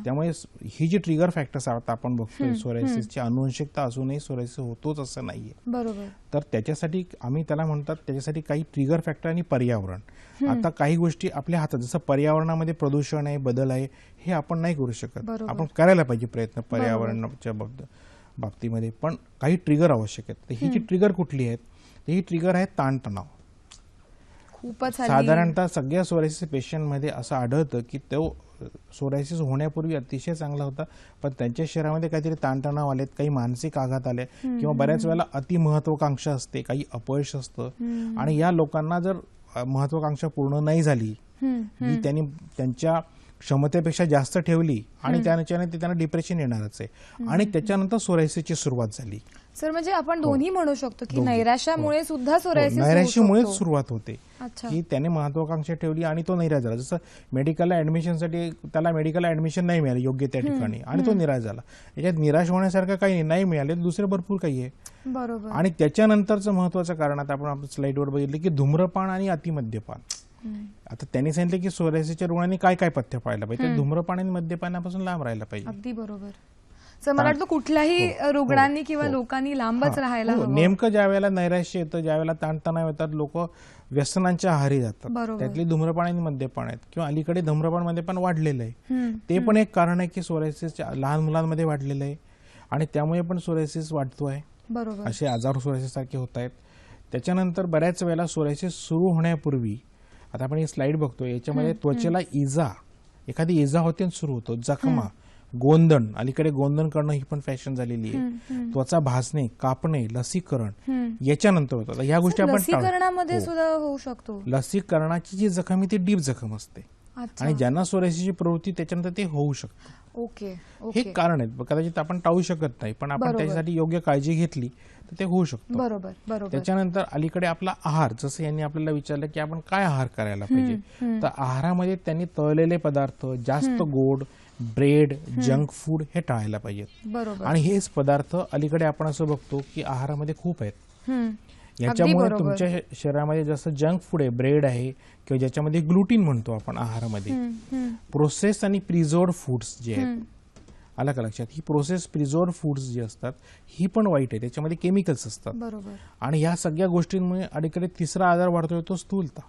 त्यामुळे ही जी ट्रिगर फॅक्टर्स आहेत आपण बघतोय, सोरायसिसची अनुवंशिकता असूनही सोरायसिस होतोच असं नाहीये. बरोबर. तर त्याच्यासाठी आम्ही त्याला म्हणतात त्याच्यासाठी काही ट्रिगर फॅक्टर आणि पर्यावरण. आता काही गोष्टी आपल्या हातात, जसं पर्यावरणामध्ये प्रदूषण आहे, बदल आहे, हे आपण नाही करू शकत. आपण करायला पाहिजे प्रयत्न पर्यावरणाच्या बाबतीमध्ये, पण काही ट्रिगर आवश्यक आहेत. तर ही जी ट्रिगर कुठली आहेत, ही ट्रिगर आहेत ताणतणाव. साधारणतः सगळ्या सोरायसिस पेशंटमध्ये असं आढळतं की तो सोरायसिस होण्यापूर्वी अतिशय चांगला होता, पण त्यांच्या शरीरामध्ये काहीतरी ताणतणाव आलेत, काही मानसिक आघात आले किंवा बऱ्याच वेळेला अतिमहत्वाकांक्षा असते, काही अपयश असतं आणि या लोकांना जर महत्वाकांक्षा पूर्ण नाही झाली ही त्यांनी त्यांच्या क्षमतेपेक्षा जास्त ठेवली आणि त्याच्याने ते त्यांना डिप्रेशन येणारच आहे आणि त्याच्यानंतर सोरायसिसची सुरुवात झाली. सर म्हणजे आपण दोन्ही म्हणू शकतो की नैराश्यामुळे सुद्धा सोरायसिस होऊ नैराश्यामुळेच शकतो. सुरुवात होते अच्छा. की त्याने महत्वाकांक्षा ठेवली आणि तो निराश झाला. जसं मेडिकलला ऍडमिशनसाठी त्याला मेडिकल ऍडमिशन नाही मिळालं योग्य त्या ठिकाणी आणि तो निराश झाला. याच्यात निराश होण्यासारखं काही नाही मिळाले, दुसरे भरपूर काही आहे. बरोबर. आणि त्याच्यानंतरचं महत्वाचं कारण आता आपण आपल्या स्लाइडवर बघितलं की धूम्रपान आणि अतिमद्यपान. आता त्यांनी सांगितलं की सोरायसिसच्या रुग्णांनी काय काय पथ्य पाळलं पाहिजे, तर धूम्रपान आणि मद्यपानापासून लांब राहायला पाहिजे. अगदी बरोबर. सर मला वाटतं कुठल्याही रुग्णांनी किंवा लोकांनी लांबच राहायला हो, हवं. नेमकं ज्या वेळेला नैराश्य येतं, ज्या वेळेला ताणतणाव येतात, लोक व्यसनांच्या आहारी जातात. बरोबर. त्यातली धूम्रपान आणि मद्यपान आहेत किंवा अलीकडे धूम्रपान मद्यपान वाढलेलं आहे. ते पण एक कारण आहे की सोरायसिस लहान मुलांमध्ये वाढलेलं आहे आणि त्यामुळे पण सोरायसिस वाढतो आहे. बरोबर. असे आजार सोरायसिस सारखे होत आहेत. त्याच्यानंतर बऱ्याच वेळेला सोरायसिस सुरू होण्यापूर्वी आता आपण ही स्लाइड बघतोय, याच्यामध्ये त्वचेला इजा, एखादी इजा होते सुरू होतो, जखमा, गोंदण, अलीकडे गोंदण करणं ही पण फॅशन झालेली आहे, त्वचा भाजणे, कापणे, लसीकरण याच्यानंतर होतं. ह्या गोष्टी आपण लसीकरणामध्ये सुद्धा होऊ शकतो. लसीकरणाची जी जखम आहे ती डीप जखम असते अच्छा. आणि ज्यांना सोरायसिसची प्रवृत्ती त्याच्यानंतर ते होऊ शकतं. ओके. हे कारण आहेत, कदाचित आपण टाळू शकत नाही, पण आपण त्याच्यासाठी योग्य काळजी घेतली तर ते होऊ शकतं. बरोबर. बरोबर. त्याच्यानंतर अलीकडे आपला आहार, जसं यांनी आपल्याला विचारलं की आपण काय आहार करायला पाहिजे, तर आहारामध्ये त्यांनी तळलेले पदार्थ, जास्त गोड, ब्रेड, जंक फूड हे टाळायला पाहिजेत. बरोबर. आणि हेच पदार्थ अलीकडे आपण असं बघतो की आहारामध्ये खूप आहेत. याच्यामुळे तुमच्या शरीरामध्ये जसं जंक फूड आहे, ब्रेड आहे किंवा ज्याच्यामध्ये ग्लुटीन म्हणतो आपण आहारामध्ये, प्रोसेस आणि प्रिझर्व्ड फूड्स जे आहेत, आलं का लक्षात, ही प्रोसेस प्रिझर्व्ड फूड्स जी असतात ही पण वाईट आहे, त्याच्यामध्ये केमिकल्स असतात. बरोबर. आणि ह्या सगळ्या गोष्टींमुळे अलीकडे तिसरा आजार वाढतोय तो स्थूलता.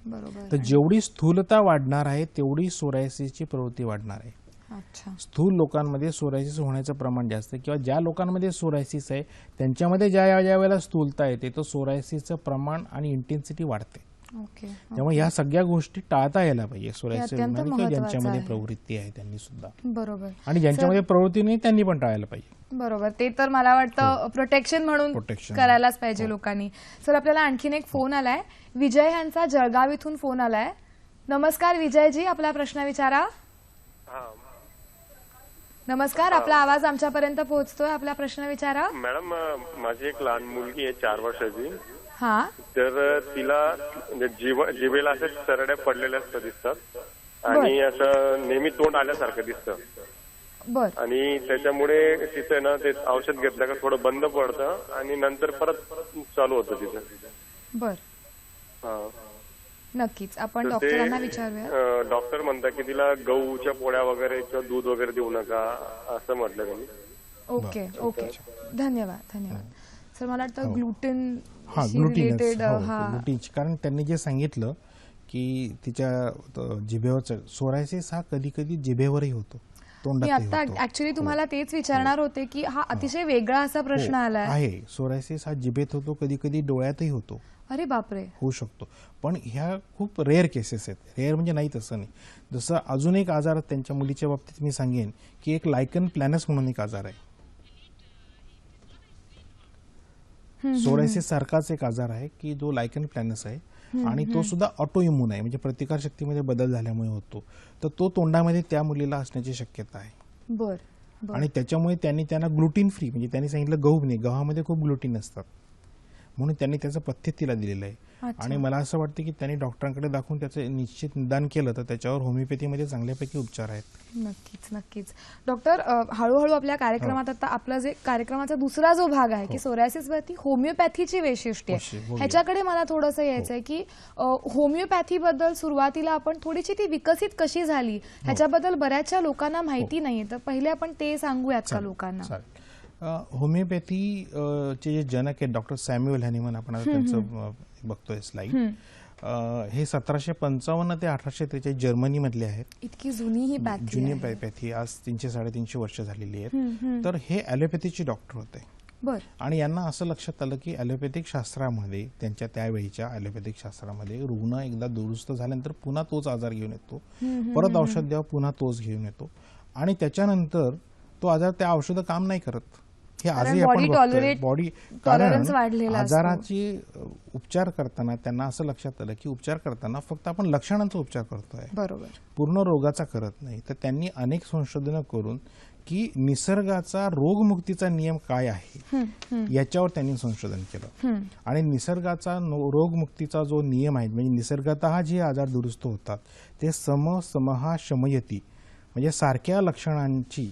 बरोबर. तर जेवढी स्थूलता वाढणार आहे तेवढी सोरायसिसची प्रवृत्ती वाढणार आहे. अच्छा. स्थूल लोकांमध्ये सोरायसिस होण्याचं प्रमाण जास्त आहे किंवा ज्या लोकांमध्ये सोरायसिस आहे त्यांच्यामध्ये ज्या ज्या वेळेला स्थूलता येते तर सोरायसिसचं प्रमाण आणि इंटेन्सिटी वाढते. ओके. त्यामुळे ह्या सगळ्या गोष्टी टाळता यायला पाहिजे सोरायसिस अत्यंत रुग्णांनी किंवा महत्त्वाचं ज्यांच्यामध्ये आहे. प्रवृत्ती आहे त्यांनी सुद्धा, बरोबर. आणि ज्यांच्यामध्ये प्रवृत्ती नाही त्यांनी पण टाळायला पाहिजे. बरोबर. ते तर मला वाटतं प्रोटेक्शन म्हणून Protection. करायलाच पाहिजे लोकांनी. सर आपल्याला आणखीन एक फोन आलाय, विजय यांचा जळगाव इथून फोन आलाय. नमस्कार विजयजी, आपला प्रश्न विचारा. नमस्कार, आपला आवाज आमच्यापर्यंत पोहोचतोय, आपला प्रश्न विचारा. मॅडम, माझी एक लहान मुलगी आहे 4 वर्षाची. हा. तर तिला म्हणजे जिभेला असे सरड्या पडलेल्या असतात दिसतात आणि असं नेहमी तोंड आल्यासारखं दिसतं. बर. आणि त्याच्यामुळे तिथे ना ते औषध घेतलं का थोडं बंद पडतं आणि नंतर परत चालू होतं तिथं. बर. हा. नक्कीच आपण तर डॉक्टरांना ते विचारूया. डॉक्टर म्हणतात की तिला गहूच्या पोळ्या वगैरे किंवा दूध वगैरे देऊ नका असं म्हटलं त्यांनी. ओके. ओके. धन्यवाद. धन्यवाद. सर मला वाटतं ग्लुटेन ग्लुटीन, कारण त्यांनी जे सांगितलं की तिच्या जिभेवरचा सोरायसिस हा कधी कधी जिभेवरही होतो, मी तोंडातही आता होतो. ऍक्च्युली तुम्हाला तेच विचारणार होते की हा अतिशय वेगळा असा प्रश्न आलाय. आहे, सोरायसिस हा जिभेत होतो, कधी कधी डोळ्यातही होतो, अरे बापरे. होऊ शकतो. पण ह्या खूप रेअर केसेस आहेत. रेअर म्हणजे नाही तसं नाही. जसं अजून एक आजार त्यांच्या मुलीच्या बाबतीत मी सांगेन की एक लायकन प्लॅनस म्हणून एक आजार आहे. सोरायसिस सारखाच एक आजार आहे की जो लायकन प्लॅनस आहे आणि तो सुद्धा ऑटो इम्यून आहे, म्हणजे प्रतिकारशक्तीमध्ये बदल झाल्यामुळे होतो. तर तो तोंडामध्ये त्या मुलीला असण्याची शक्यता आहे. बर. आणि त्याच्यामुळे त्यांना ग्लुटीन फ्री, म्हणजे त्यांनी सांगितलं गहू नाही, गव्हामध्ये खूप ग्लुटीन असतात म्हणून त्यांनी त्याचं पथ्य तिला दिलेलं आहे. आणि मला असं वाटतं की त्यांनी डॉक्टरांकडे दाखवून त्याचं निश्चित निदान केलं तर त्याच्यावर होमिओपॅथीमध्ये चांगल्यापैकी उपचार आहेत. नक्कीच. नक्कीच. डॉक्टर, हळूहळू आपल्या कार्यक्रमात आता आपला जे कार्यक्रमाचा दुसरा जो भाग आहे की सोरायसिस वरती होमिओपॅथीची वैशिष्ट्ये, ह्याच्याकडे मला थोडंसं यायचंय की होमिओपॅथी बद्दल सुरुवातीला आपण थोडीशी ती विकसित कशी झाली ह्याच्याबद्दल बऱ्याचशा लोकांना माहिती नाहीये, तर पहिले आपण ते सांगूयात का लोकांना. होमिओपॅथी चे जे जनक आहेत डॉक्टर सॅम्युएल हॅनिमन, आपण आता त्यांचं बघतोय स्लाइड, हे 1755 ते 1843 जर्मनीमधले आहेत. इतकी जुनी ही जुनी पॅथी, आज 300-350 वर्ष झालेली आहेत. तर हे ॲलोपॅथीचे डॉक्टर होते. बर. आणि यांना असं लक्षात आलं की ॲलोपॅथिक शास्त्रामध्ये, त्यांच्या त्यावेळीच्या ॲलोपॅथिक शास्त्रामध्ये, रुग्ण एकदा दुरुस्त झाल्यानंतर पुन्हा तोच आजार घेऊन येतो, परत औषध द्यावं पुन्हा तोच घेऊन येतो आणि त्याच्यानंतर तो आजार त्या औषधं काम नाही करत. हे कारण आजही body आपण बघतोय. tolerate- बॉडी tolerance वाढलेला असतो. आजाराची उपचार करताना त्यांना असं लक्षात आलं की उपचार करताना फक्त आपण लक्षणांचा उपचार करतोय, बरोबर. पूर्ण रोगाचा करत नाही. तर त्यांनी अनेक संशोधनं करून की निसर्गाचा रोगमुक्तीचा नियम काय आहे याच्यावर त्यांनी संशोधन केलं. आणि निसर्गाचा रोगमुक्तीचा जो नियम आहे, म्हणजे निसर्गतः जे आजार दुरुस्त होतात ते समहा शमयती, म्हणजे सारख्या लक्षणांची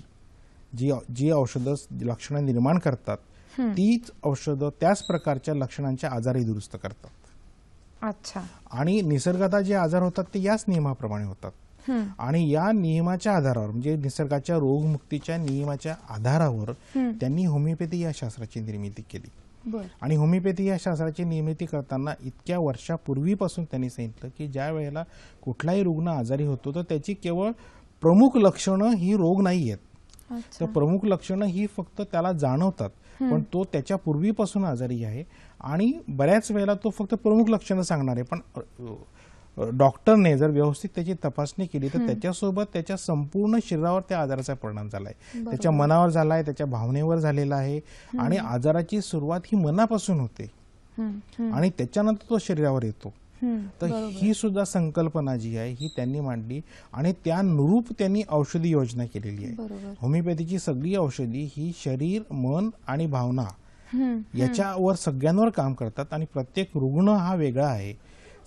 जी औषधं लक्षणं निर्माण करतात तीच औषधं त्याच प्रकारच्या लक्षणांचे आजारही दुरुस्त करतात. अच्छा. आणि निसर्गतः जे आजार होतात ते याच नियमाप्रमाणे होतात. आणि या नियमाच्या आधारावर, म्हणजे निसर्गाच्या रोगमुक्तीच्या नियमाच्या आधारावर त्यांनी होमिओपॅथी या शास्त्राची निर्मिती केली. बरं. आणि होमिओपॅथी या शास्त्राची निर्मिती करताना इतक्या वर्षापूर्वीपासून त्यांनी सांगितलं की ज्या वेळेला कुठलाही रुग्ण आजारी होतो तर त्याची केवळ प्रमुख लक्षणं ही रोग नाही आहेत. तर प्रमुख लक्षणं ही फक्त त्याला जाणवतात, पण तो त्याच्या पूर्वीपासून आजारी आहे. आणि बऱ्याच वेळेला तो फक्त प्रमुख लक्षणं सांगणार आहे, पण डॉक्टरने जर व्यवस्थित त्याची तपासणी केली तर त्याच्यासोबत त्याच्या संपूर्ण शरीरावर त्या आजाराचा परिणाम झालाय, त्याच्या मनावर झालाय, त्याच्या भावनेवर झालेला आहे. आणि आजाराची सुरुवात ही मनापासून होते आणि त्याच्यानंतर तो शरीरावर येतो. तर ही सुद्धा संकल्पना जी आहे ही त्यांनी मांडली आणि त्यानुरूप त्यांनी औषधी योजना केलेली आहे. होमिओपॅथीची सगळी औषधी ही शरीर, मन आणि भावना याच्यावर सगळ्यांवर काम करतात. आणि प्रत्येक रुग्ण हा वेगळा आहे.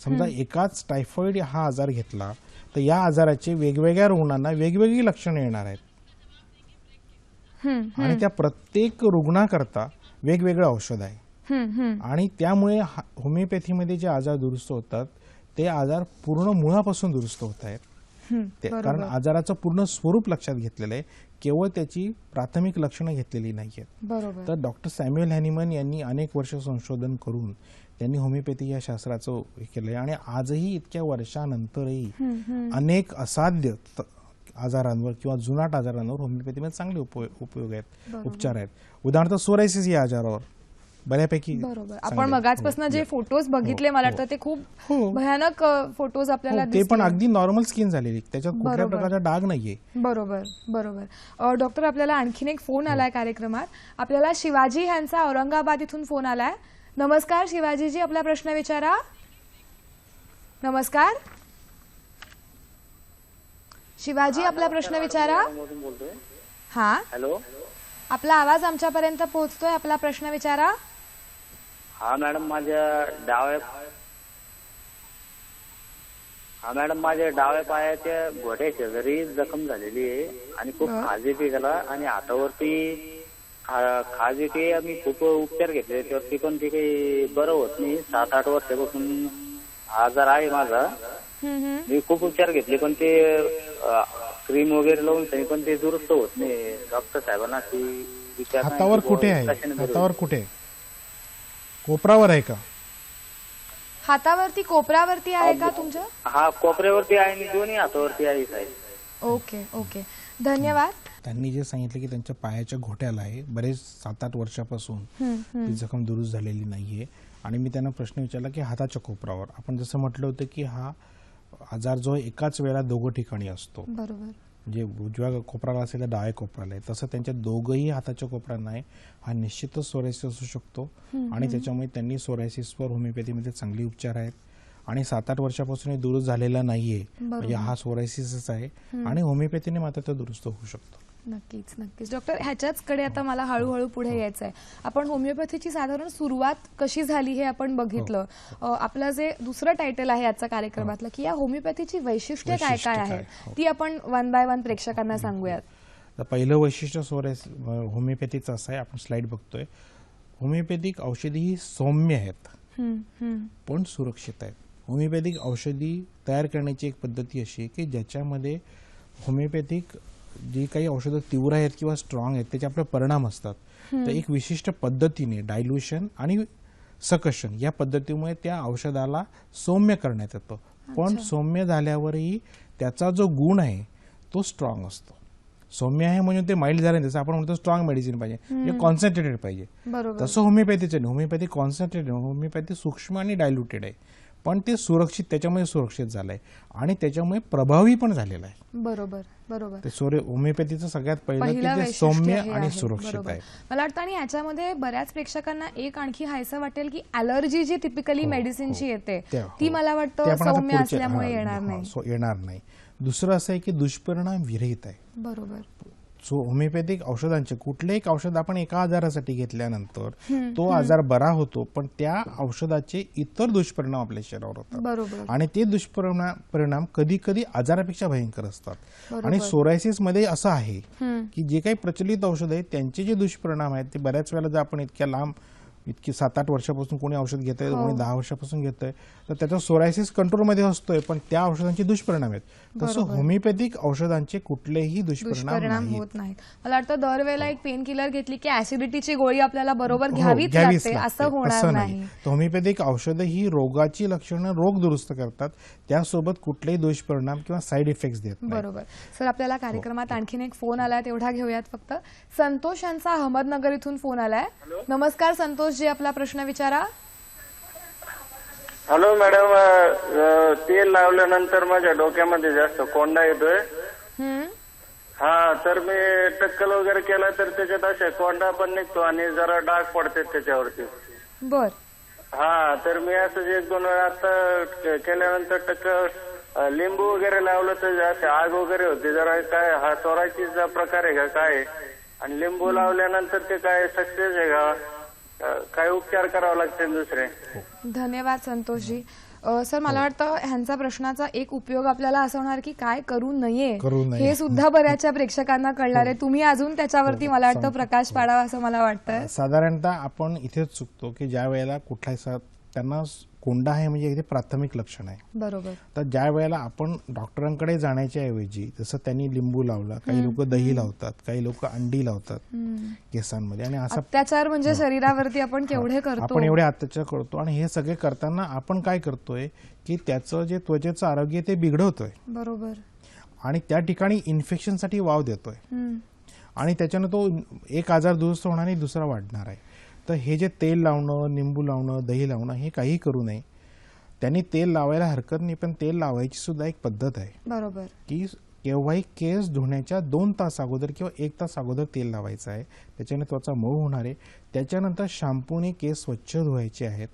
समजा एकाच टायफॉइड हा आजार घेतला तर या आजाराचे वेगवेगळ्या रुग्णांना वेगवेगळी लक्षणं येणार आहेत. आणि त्या प्रत्येक रुग्णाकरता वेगवेगळं औषध आहे. आणि त्यामुळे होमिओपॅथीमध्ये जे आजार दुरुस्त होतात ते आजार पूर्ण मुळापासून दुरुस्त होत आहेत. कारण आजाराचं पूर्ण स्वरूप लक्षात घेतलेलं आहे, केवळ त्याची प्राथमिक लक्षणं घेतलेली नाहीयेत. तर डॉक्टर सॅम्युएल हॅनिमन यांनी अनेक वर्ष संशोधन करून त्यांनी होमिओपॅथी या शास्त्राचं हे केलंय. आणि आजही इतक्या वर्षानंतरही अनेक असाध्य आजारांवर किंवा जुनाट आजारांवर होमिओपॅथीमध्ये चांगले उपयोग आहेत, उपचार आहेत. उदाहरणार्थ सोरायसिस या आजारावर बऱ्यापैकी. बरोबर. आपण मगाचपासून जे फोटोज बघितले मला वाटतं ते खूप भयानक फोटोज आपल्याला ते पण अगदी नॉर्मल स्किन झालेली, त्याच्यात कुठल्या प्रकारचा डाग नाहीये. बरोबर बरोबर. डॉक्टर, आपल्याला आणखीन एक फोन आलाय कार्यक्रमात. आपल्याला शिवाजी यांचा औरंगाबाद इथून फोन आलाय. नमस्कार शिवाजीजी, आपला प्रश्न विचारा. नमस्कार शिवाजी, आपला प्रश्न विचारा. हा, हॅलो, आपला आवाज आमच्यापर्यंत पोहोचतोय, आपला प्रश्न विचारा. हा मॅडम, माझ्या डाव्या पायाच्या घोट्या शेजारी जखम झालेली आहे आणि खूप खाज येते त्याला. आणि हातावरती खाज येते. आम्ही खूप उपचार घेतले त्यावरती, पण ते काही बरं होत नाही. 7-8 वर्षापासून आजार आहे माझा. मी खूप उपचार घेतले पण ते क्रीम वगैरे लावून तरी पण ते दुरुस्त होत नाही. डॉक्टर साहेबांना हातावर कुठे आहे? हातावर कुठे? कोपरावर आहे का? हातावरती कोपरावरती आहे का तुमच्या? हा, कोपऱ्यावरती आहे आणि दोन्ही हातावरती आहे साहेब. ओके ओके, धन्यवाद. त्यांनी जे सांगितलं की त्यांच्या पायाच्या घोट्याला आहे, बरेच 7-8 वर्षापासून ती जखम दुरुस्त झालेली नाहीये. आणि मी त्यांना प्रश्न विचारला की हाताच्या कोपरावर, आपण जसं म्हटलं होतं की हा आजार जो एकाच वेळेला दोघं ठिकाणी असतो, बरोबर, म्हणजे उजव्या कोपराला असेल तर डाव्या कोपराला आहे, तसं त्यांच्या दोघंही हाताच्या कोपऱ्यांना आहे. हा निश्चितच सोरायसिस असू शकतो. आणि त्याच्यामुळे त्यांनी सोरायसिसवर होमिओपॅथीमध्ये चांगले उपचार आहेत. आणि 7-8 वर्षापासून हे दुरुस्त झालेला नाहीये, म्हणजे हा सोरायसिसच आहे. आणि होमिओपॅथीने मात्र तो दुरुस्त होऊ शकतो. नक्कीच नक्कीच. डॉक्टर, ह्याच्याचकडे आता मला हळूहळू पुढे यायचं आहे. आपण होमिओपॅथीची साधारण सुरुवात कशी झाली हे आपण बघितलं. आपलं जे दुसरं टायटल आहे आजच्या कार्यक्रमातलं की या होमिओपॅथीची वैशिष्ट्ये काय काय आहेत ती आपण वन बाय वन प्रेक्षकांना सांगूयात. तर पहिलं वैशिष्ट्य होमिओपॅथीचं असं आहे, आपण स्लाइड बघतोय. होमिओपॅथिक औषधी ही सौम्य आहेत पण सुरक्षित आहेत. होमिओपॅथिक औषधी तयार करण्याची एक पद्धती अशी आहे की ज्याच्यामध्ये होमिओपॅथिक जी काही औषधं तीव्र आहेत किंवा स्ट्रॉंग आहेत त्याचे आपले परिणाम असतात. तर एक विशिष्ट पद्धतीने डायल्युशन आणि सकशन या पद्धतीमुळे त्या औषधाला सौम्य करण्यात येतं. पण सौम्य झाल्यावरही त्याचा जो गुण आहे तो स्ट्रॉंग असतो. सौम्य आहे म्हणजे ते माइल्ड झालं, जसं आपण म्हणतो स्ट्रॉंग मेडिसिन पाहिजे, म्हणजे कॉन्सन्ट्रेटेड पाहिजे. तसं होमिओपॅथीचं नाही. होमिओपॅथी कॉन्सन्ट्रेटेड, होमिओपॅथी सूक्ष्म आणि डायल्युटेड आहे. पण ते सुरक्षित, त्याच्यामुळे सुरक्षित झालंय आणि त्याच्यामुळे प्रभावी पण झालेलं आहे. बरोबर बरोबर. ते होमिओपॅथीचं सगळ्यात पहिलं की पहिलं ते वैशिष्ट्य सौम्य हे आणि आहे. सुरक्षित बरोबर. आहे. मला वाटतं आणि याच्यामध्ये बऱ्याच प्रेक्षकांना एक आणखी हायसं वाटेल की अलर्जी जी टिपिकली मेडिसिनची येते ती मला ते वाटतं आपण आता सौम्य पुढच्या- असल्यामुळे हा, येणार हा, नाही. येणार नाही. दुसरं असं आहे की दुष्परिणाम विरहित आहे. बरोबर. सो होमिओपॅथिक औषधांचे कुठलेही एक औषध आपण एका आजारासाठी घेतल्यानंतर तो आजार बरा होतो, पण त्या औषधाचे इतर दुष्परिणाम आपल्या शरीरावर होतात बरोबर. आणि ते दुष्परिणाम कधी कधी आजारापेक्षा भयंकर असतात. बरोबर. आणि सोरायसिस मध्ये असं आहे की जे काही प्रचलित औषध आहेत त्यांचे जे दुष्परिणाम आहेत ते बऱ्याच वेळेला जर आपण इतक्या लांब इतकी 7-8 वर्षापासून कोणी औषध घेत आहे, कोणी 10 वर्षापासून घेत आहे, तर त्याचा सोरायसिस कंट्रोलमध्ये असतोय, पण त्या औषधांचे दुष्परिणाम आहेत. तसं होमिओपॅथिक औषधांचे कुठलेही दुष्परिणाम नाहीत. होत नाहीत. मला वाटतं दरवेळेला एक पेन किलर घेतली की ऍसिडिटीची गोळी आपल्याला बरोबर हो, घ्यावीच घ्यावीच लागते, लागते. असं होणार तसं नाही. तर होमिओपॅथिक औषधं ही रोगाची लक्षणं रोग दुरुस्त करतात, त्यासोबत कुठलेही दुष्परिणाम किंवा साईड इफेक्ट्स देत नाही. बरोबर. सर आपल्याला कार्यक्रमात आणखीन एक फोन आलाय, तेवढा घेऊयात फक्त. संतोष यांचा अहमदनगर इथून फोन आलाय. नमस्कार संतोष जी, आपला प्रश्न विचारा. हॅलो मॅडम, तेल लावल्यानंतर माझ्या डोक्यामध्ये जास्त कोंडा येतोय. हा, तर मी टक्कल वगैरे केला तर त्याच्यात असे कोंडा पण निघतो आणि जरा डाग पडते त्याच्यावरती. बर. हा, तर मी असं 1-2 वेळा आता केल्यानंतर टक्कल लिंबू वगैरे लावलं तर असे आग वगैरे होते. जरा काय हा सोरायसिसचा प्रकार आहे का काय? आणि लिंबू लावल्यानंतर ते काय सक्सेस आहे का? काय उपचार करावे लागते दुसरे? धन्यवाद संतोषजी. सर मला वाटतं ह्यांचा प्रश्नाचा एक उपयोग आपल्याला असं होणार की काय करू नये हे सुद्धा बऱ्याचशा प्रेक्षकांना कळणार आहे. तुम्ही अजून त्याच्यावरती मला वाटतं प्रकाश पाडावा असं मला वाटतं. साधारणतः आपण इथेच चुकतो की ज्या वेळेला कुठलाही त्यांना कोंडा आहे म्हणजे इथे प्राथमिक लक्षण आहे. बरोबर. तर ज्या वेळेला आपण डॉक्टरांकडे जाण्याच्या ऐवजी जसं त्यांनी लिंबू लावला, काही लोक दही लावतात, काही लोक अंडी लावतात केसांमध्ये, आणि असं अत्याचार म्हणजे शरीरावरती आपण केवढे करतो. आपण एवढे अत्याचार करतो. आणि हे सगळे करताना आपण काय करतोय की त्याचं जे त्वचेचं आरोग्य ते बिघडवतोय. बरोबर. आणि त्या ठिकाणी इन्फेक्शनसाठी वाव देतोय आणि त्याच्यानं तो एक आजार दुरुस्त होणार आणि दुसरा वाढणार आहे. तर हे जे तेल लावणं, निंबू लावणं, दही लावणं हे काही करू नये. त्यांनी तेल लावायला हरकत नाही, पण तेल लावायची सुद्धा एक पद्धत आहे. बरोबर. की केव्हाही केस धुण्याच्या 2 तास अगोदर किंवा 1 तास अगोदर तेल लावायचं आहे. त्याच्याने त्वचा मऊ होणार आहे. त्याच्यानंतर शॅम्पूने केस स्वच्छ धुवायचे आहेत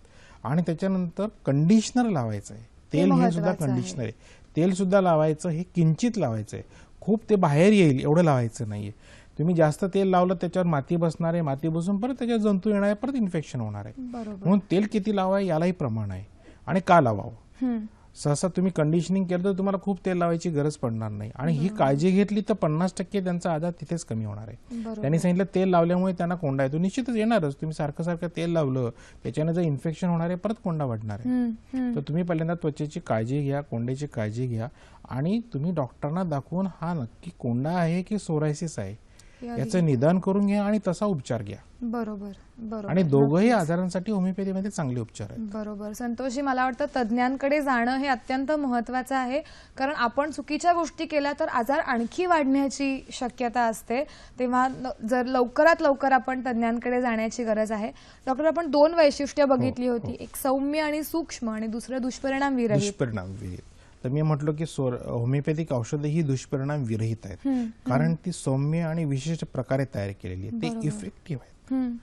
आणि त्याच्यानंतर कंडिशनर लावायचं आहे. तेल हे सुद्धा कंडिशनर आहे. तेल सुद्धा लावायचं, हे किंचित लावायचं आहे. खूप ते बाहेर येईल एवढं लावायचं नाहीये. तुम्ही जास्त तेल लावलं त्याच्यावर माती बसणार आहे, माती बसून परत त्याच्यावर जंतू येणार आहे, परत इन्फेक्शन होणार आहे. म्हणून तेल किती लावावं यालाही प्रमाण आहे आणि का लावावं. सहसा तुम्ही कंडिशनिंग केलं तर तुम्हाला खूप तेल लावायची गरज पडणार नाही आणि ही काळजी घेतली तर 50% त्यांचा आजार तिथेच कमी होणार आहे. त्यांनी सांगितलं तेल लावल्यामुळे त्यांना कोंडा येतो, निश्चितच येणारच. तुम्ही सारखं तेल लावलं त्याच्याने जर इन्फेक्शन होणार आहे, परत कोंडा वाढणार आहे. तर तुम्ही पहिल्यांदा त्वचेची काळजी घ्या, कोंड्याची काळजी घ्या आणि तुम्ही डॉक्टरांना दाखवून हा नक्की कोंडा आहे की सोरायसिस आहे याचं निदान करून घ्या आणि तसा उपचार घ्या. बरोबर. बरोबर. आणि दोघंही आजारांसाठी होमिओपॅथीमध्ये चांगले उपचार आहेत. बरोबर. संतोषजी मला वाटतं तज्ज्ञांकडे जाणं हे अत्यंत महत्वाचं आहे, कारण आपण चुकीच्या गोष्टी केल्या तर आजार आणखी वाढण्याची शक्यता असते. तेव्हा जर लवकरात लवकर आपण तज्ज्ञांकडे जाण्याची गरज आहे. डॉक्टर, आपण 2 वैशिष्ट्य बघितली होती, एक सौम्य आणि सूक्ष्म आणि दुसरं दुष्परिणाम विरहित. तर मी म्हटलं की होमिओपॅथिक औषधं ही दुष्परिणाम विरहित आहेत, कारण ती सौम्य आणि विशिष्ट प्रकारे तयार केलेली आहेत. ते इफेक्टिव्ह आहेत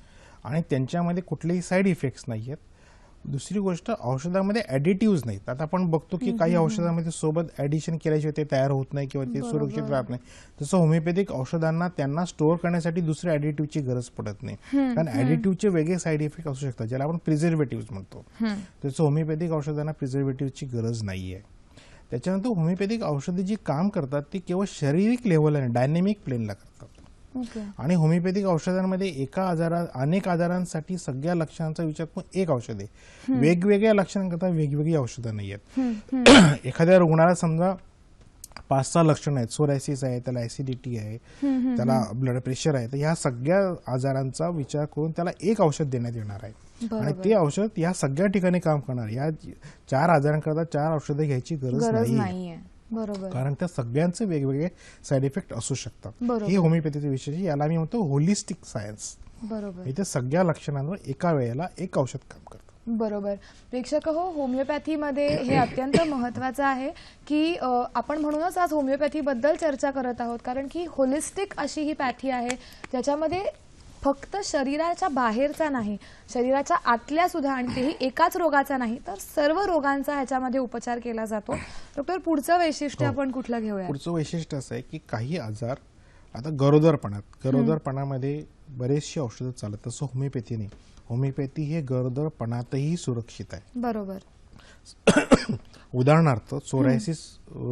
आणि त्यांच्यामध्ये कुठलेही साईड इफेक्ट्स नाही आहेत. दुसरी गोष्ट, औषधामध्ये ऍडिटिव्ह नाहीत. आता आपण बघतो की काही औषधामध्ये सोबत ऍडिशन केल्याशिवाय ते तयार होत नाही किंवा ते सुरक्षित राहत नाही. तसं होमिओपॅथिक औषधांना त्यांना स्टोअर करण्यासाठी दुसऱ्या ऍडिटिव्हची गरज पडत नाही, कारण ऍडिटिव्हचे वेगळे साईड इफेक्ट असू शकतात ज्याला आपण प्रिझर्वेटिव्ह म्हणतो. तसं होमिओपॅथिक औषधांना प्रिझर्वेटिव्हची गरज नाहीये. त्याच्यानंतर होमिओपॅथिक औषधे जी काम करतात ती केवळ शारीरिक लेव्हलला नाही, डायनेमिक प्लेनला करतात. आणि होमिओपॅथिक औषधांमध्ये अनेक आजारांसाठी सगळ्या लक्षणांचा विचार करून एक औषध आहे. वेगवेगळ्या लक्षणांकरता वेगवेगळी औषधं नाही आहेत. एखाद्या रुग्णाला समजा 5-6 लक्षणं आहेत, सोरायसिस आहे, त्याला ऍसिडिटी आहे, त्याला ब्लड प्रेशर आहे, तर ह्या सगळ्या आजारांचा विचार करून त्याला एक औषध देण्यात येणार आहे आणि ते औषध या सगळ्या ठिकाणी काम करणार. या 4 आजारांकरता 4 औषधं घ्यायची गरज नाहीये. बरोबर. कारण त्या सगळ्यांचे वेगवेगळे साईड इफेक्ट असू शकतात. हे होमिओपॅथीचे विशेष, याला मी म्हणतो होलिस्टिक सायन्स. बरोबर. इथे सगळ्या लक्षणांवर एका वेळेला एक औषध काम करतं. बरोबर. प्रेक्षक हो, होमिओपॅथीमध्ये हे अत्यंत महत्त्वाचं आहे की आपण म्हणूनच आज होमिओपॅथीबद्दल चर्चा करत आहोत, कारण की होलिस्टिक अशी ही पॅथी आहे ज्याच्यामध्ये फक्त शरीराच्या बाहेरचा नाही, शरीराच्या आतल्या सुद्धा, आणि तेही एकाच रोगाचा नाही तर सर्व रोगांचा ह्याच्यामध्ये उपचार केला जातो. डॉक्टर, पुढचं वैशिष्ट्य आपण कुठलं घेऊया? पुढचं वैशिष्ट्य असं आहे की काही आजार आता गरोदरपणामध्ये बरेचशी औषधं चालत, तसं होमिओपॅथी नाही. होमिओपॅथी हे गरोदरपणातही सुरक्षित आहे. बरोबर. उदाहरणार्थ सोरायसिस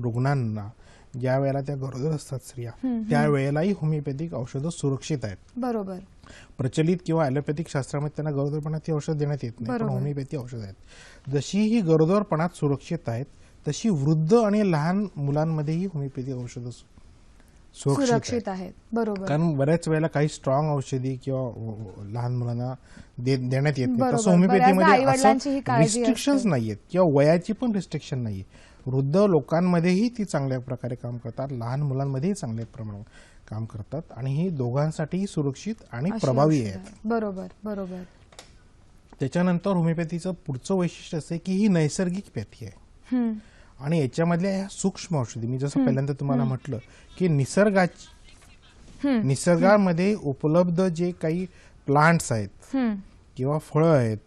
रुग्णांना ज्या वेळेला त्या गरोदर असतात स्त्रिया, त्यावेळेलाही होमिओपॅथिक औषधं सुरक्षित आहेत. बरोबर. प्रचलित किंवा ॲलोपॅथिक शास्त्रामध्ये त्यांना गरोदरपणात ही औषध देण्यात येत नाही, पण होमिओपॅथी औषध आहेत. जशी ही गरोदरपणात सुरक्षित आहेत, तशी वृद्ध आणि लहान मुलांमध्येही होमिओपॅथिक औषधं सुरक्षित आहेत. बरोबर. कारण बऱ्याच वेळेला काही स्ट्रॉंग औषधी किंवा लहान मुलांना देण्यात येत नाही. तसं होमिओपॅथीमध्ये असं रिस्ट्रिक्शन्स नाहीयेत किंवा वयाची पण रिस्ट्रिक्शन नाहीये. वृद्ध लोकांमध्येही ती चांगल्या प्रकारे काम करतात, लहान मुलांमध्येही चांगल्या प्रमाणात काम करतात, आणि ही दोघांसाठीही सुरक्षित आणि प्रभावी आहेत. बरोबर. बरोबर. त्याच्यानंतर होमिओपॅथीचं पुढचं वैशिष्ट्य असं की ही नैसर्गिक पॅथी आहे, आणि याच्यामधल्या ह्या सूक्ष्म औषधी, मी जसं पहिल्यांदा तुम्हाला म्हटलं की निसर्गामध्ये उपलब्ध जे काही प्लांट्स आहेत किंवा फळं आहेत,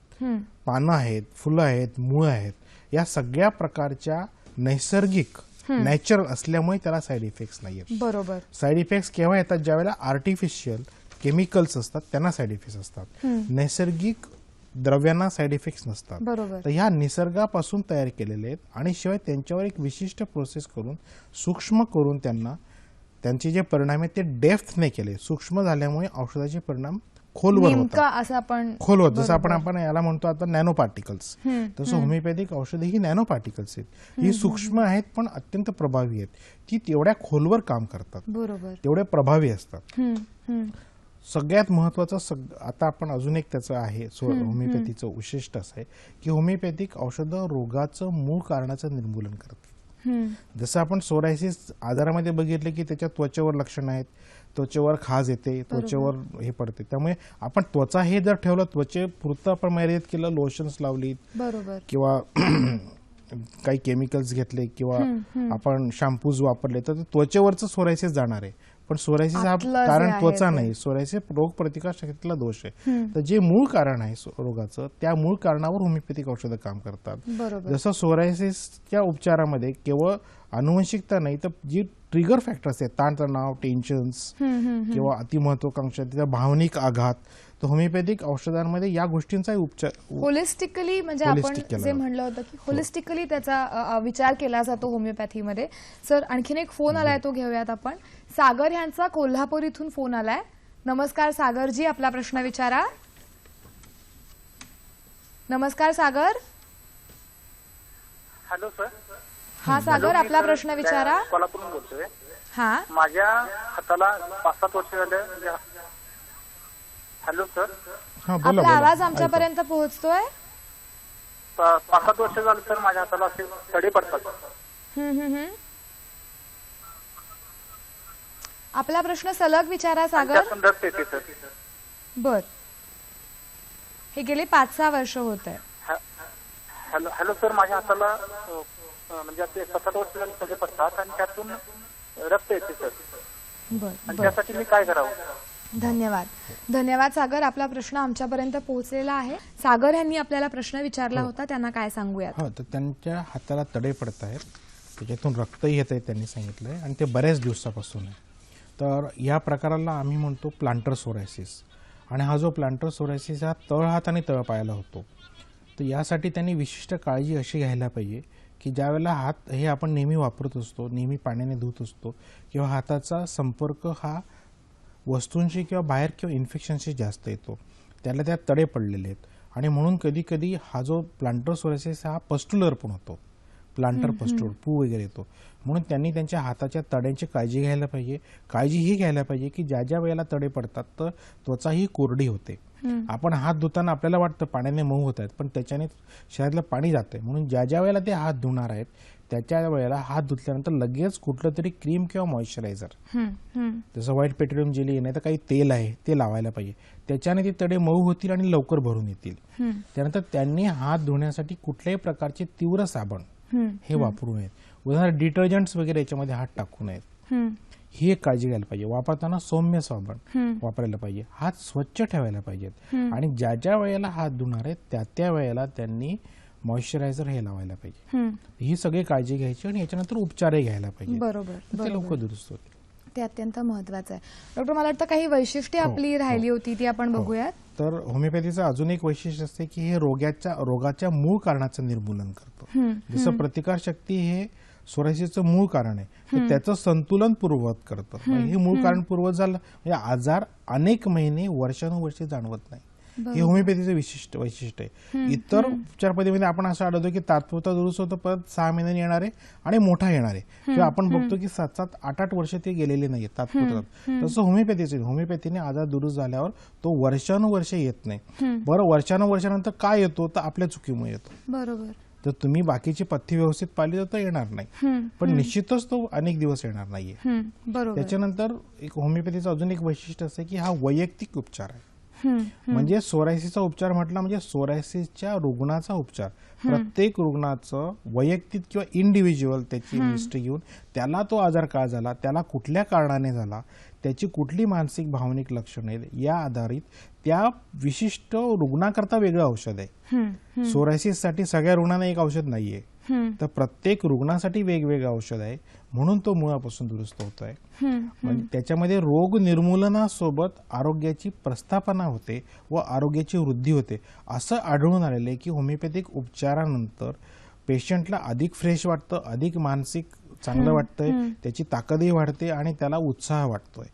पानं आहेत, फुलं आहेत, मुळं आहेत, या सगळ्या प्रकारच्या नैसर्गिक नॅचरल असल्यामुळे त्याला साईड इफेक्ट्स नाहीयेत. बरोबर. साईड इफेक्ट्स केव्हा येतात? ज्यावेळेला आर्टिफिशियल केमिकल्स असतात त्यांना साईड इफेक्ट्स असतात, नैसर्गिक द्रव्यांना साईड इफेक्ट्स नसतात. बरोबर. तर ह्या निसर्गापासून तयार केलेले आहेत, आणि शिवाय त्यांच्यावर एक विशिष्ट प्रोसेस करून सूक्ष्म करून त्यांचे जे परिणाम आहेत ते डेप्थने केले. सूक्ष्म झाल्यामुळे औषधाचे परिणाम खोलवर होतात. जसं आपण याला म्हणतो आता नॅनो पार्टिकल्स, तसं होमिओपॅथिक औषधे ही नॅनो पार्टिकल्स आहेत. ही सूक्ष्म आहेत पण अत्यंत प्रभावी आहेत. ती तेवढ्या खोलवर काम करतात, बरोबर, तेवढे प्रभावी असतात. सगळ्यात महत्वाचं आता आपण अजून एक त्याचं आहे होमिओपॅथीचं वैशिष्ट्य असं आहे की होमिओपॅथिक औषधं रोगाचं मूळ कारणाचं निर्मूलन करतात. जसं आपण सोरायसिस आजारामध्ये बघितलं की त्याच्या त्वचेवर लक्षणं आहेत, त्वचेवर खाज येते, त्वचेवर हे पडते. त्यामुळे आपण त्वचा हे जर ठेवलं, त्वचेपुरतं आपण मर्यादित केलं, लोशन्स लावलीत, बरोबर, किंवा काही केमिकल्स घेतले किंवा आपण शॅम्पूज वापरले, तर त्वचेवरच सोरायसिस जाणार आहे. पण सोरायसिस हा कारण त्वचा नाही, सोरायसिस रोग प्रतिकार शक्तीतला दोष आहे. तर जे मूळ कारण आहे रोगाचं, त्या मूळ कारणावर होमिओपॅथिक औषधं काम करतात. जसं सोरायसिसच्या उपचारामध्ये केवळ अनुवंशिकता नाही, तर जी ट्रिगर फॅक्टर्स आहेत, ताणतणाव, टेन्शन्स किंवा अतिमहत्वाकांक्षा, भावनिक आघात, तर होमिओपॅथिक औषधांमध्ये या गोष्टींचाही उपचार होलिस्टिकली, म्हणजे आपण जे म्हणलं होतं की होलिस्टिकली त्याचा विचार केला जातो होमिओपॅथीमध्ये. सर, आणखीन एक फोन आलाय, तो घेऊयात आपण. सागर यांचा कोल्हापूर इथून फोन आलाय. नमस्कार सागरजी, आपला प्रश्न विचारा. नमस्कार सागर. Hello sir. हा सागर, आपला प्रश्न विचारा. कोल्हापूरून बोलतोय. हा, माझ्या हाताला 5-7 वर्ष झाले. Hello sir. आपला आवाज आमच्यापर्यंत पोहोचतोय. 5-7 वर्ष झालं सर, माझ्या हाताला असे तडे पडतात. आपला प्रश्न सलग विचारा सागर. बर, हे गेले 5-6 वर्ष होत आहे. हॅलो हॅलो सर, माझ्या हाताला म्हणजे असे 7-8 वर्ष झाले तडे पडतात आणि त्यातून रक्त येते सर. बर, त्यासाठी मी काय करावं? धन्यवाद. धन्यवाद सागर, आपला प्रश्न आमच्यापर्यंत पोहोचलेला आहे. सागर यांनी आपल्याला प्रश्न विचारला होता, त्यांना काय सांगूयात? तर त्यांच्या हाताला तडे पडत आहेत, त्याच्यातून रक्तही येत आहे त्यांनी सांगितलंय, आणि ते बऱ्याच दिवसापासून आहे. तर या प्रकाराला आम्ही म्हणतो प्लांटर सोरायसिस, आणि हा जो प्लांटर सोरायसिस हा तळहात आणि तळपायाला होतो. तर यासाठी त्यांनी विशिष्ट काळजी अशी घ्यायला पाहिजे की ज्यावेळेला हात हे आपण नेहमी वापरत असतो, नेहमी पाण्याने धुत असतो, किंवा हाताचा संपर्क हा वस्तूंशी किंवा बाहेर किंवा इन्फेक्शनशी जास्त येतो, त्याला त्यात तडे पडलेले आहेत. आणि म्हणून कधी कधी हा जो प्लांटर सोरायसिस हा पस्ट्युलर पण होतो, प्लांटर पस्ट्युलर, पू वगैरे येतो. म्हणून त्यांनी त्यांच्या हाताच्या तड्यांची काळजी घ्यायला पाहिजे. काळजी ही घ्यायला पाहिजे की ज्या ज्या वेळेला तडे पडतात तर त्वचा ही कोरडी होते. आपण हात धुताना आपल्याला वाटतं पाण्याने मऊ होत आहेत, पण त्याच्याने शरीरातलं पाणी जातंय. म्हणून ज्या ज्या वेळेला ते हात धुणार आहेत त्याच्या वेळेला हात धुतल्यानंतर लगेच कुठलं तरी क्रीम किंवा मॉइश्चरायझर, जसं व्हाईट पेट्रोलियम जेली नाही तर काही तेल आहे ते लावायला पाहिजे. त्याच्याने ते तडे मऊ होतील आणि लवकर भरून येतील. त्यानंतर त्यांनी हात धुण्यासाठी कुठल्याही प्रकारचे तीव्र साबण हे वापरू नयेत. उदाहरणार्थ डिटर्जंट्स वगैरे याच्यामध्ये हात टाकू नयेत. ही एक काळजी घ्यायला पाहिजे. वापरताना सौम्य साबण वापरायला पाहिजे. हात स्वच्छ ठेवायला पाहिजेत आणि ज्या ज्या वेळेला हात धुणार आहेत त्या वेळेला त्यांनी मॉइश्चरायझर हे लावायला पाहिजे. ही सगळी काळजी घ्यायची आणि याच्यानंतर उपचारही घ्यायला पाहिजे. बरोबर, ते लवकर दुरुस्त होते. ते अत्यंत महत्वाचं आहे. डॉक्टर, मला वाटतं काही वैशिष्ट्ये आपली राहिली होती ती आपण बघूयात. तर होमिओपॅथीचं अजून एक वैशिष्ट्य असते की हे रोगाच्या मूळ कारणाचं निर्मूलन करतं. जसं प्रतिकारशक्ती हे सोरायसिसचं मूळ कारण आहे, तर त्याचं संतुलन पूर्ववत करतं. हे मूळ कारण पूर्ववत झालं म्हणजे आजार अनेक महिने वर्षानुवर्षे जाणवत नाही. हे होमिओपॅथीचं विशिष्ट वैशिष्ट्य आहे. इतर उपचार पद्धतीमध्ये आपण असं आढळतो की तात्पुरता दुरुस्त होतं, परत 6 महिन्यांनी येणार आहे आणि मोठा येणार आहे, किंवा आपण बघतो की 7-7, 8-8 वर्ष ते गेलेले नाहीये तात्पुरता. तसं होमिओपॅथीने आजार दुरुस्त झाल्यावर तो वर्षानुवर्षे येत नाही. बरं, वर्षानुवर्षानंतर काय येतो तर आपल्या चुकीमुळे येतो. बरोबर. तर तुम्ही बाकीची पथ्य व्यवस्थित पाळली तर येणार नाही, पण निश्चितच तो अनेक दिवस येणार नाहीये. बरोबर. त्याच्यानंतर एक होमिओपॅथीचं अजून एक वैशिष्ट्य असं की हा वैयक्तिक उपचार आहे. म्हणजे सोरायसिसचा उपचार म्हटला म्हणजे सोरायसिसच्या रुग्णाचा उपचार. प्रत्येक रुग्णाचं वैयक्तिक किंवा इंडिव्हिज्युअल त्याची हिस्ट्री घेऊन त्याला तो आजार का झाला, त्याला कुठल्या कारणाने झाला, त्याची कुठली मानसिक भावनिक लक्षणे आहेत या आधारित त्या विशिष्ट रुग्णाकरता वेगळं औषध आहे. सोरायसिससाठी सगळ्या रुग्णांना एक औषध नाहीये, तर प्रत्येक रुग्णासाठी वेगवेगळं औषध आहे, म्हणून तो मुळापासून दुरुस्त होत आहे. म्हणजे त्याच्यामध्ये रोग निर्मूलनासोबत आरोग्याची प्रस्थापना होते व आरोग्याची वृद्धी होते. असं आढळून आलेलं आहे की होमिओपॅथिक उपचारानंतर पेशंटला अधिक फ्रेश वाटतं, अधिक मानसिक चांगलं वाटतंय, त्याची ताकदही वाढते आणि त्याला उत्साह वाटतोय.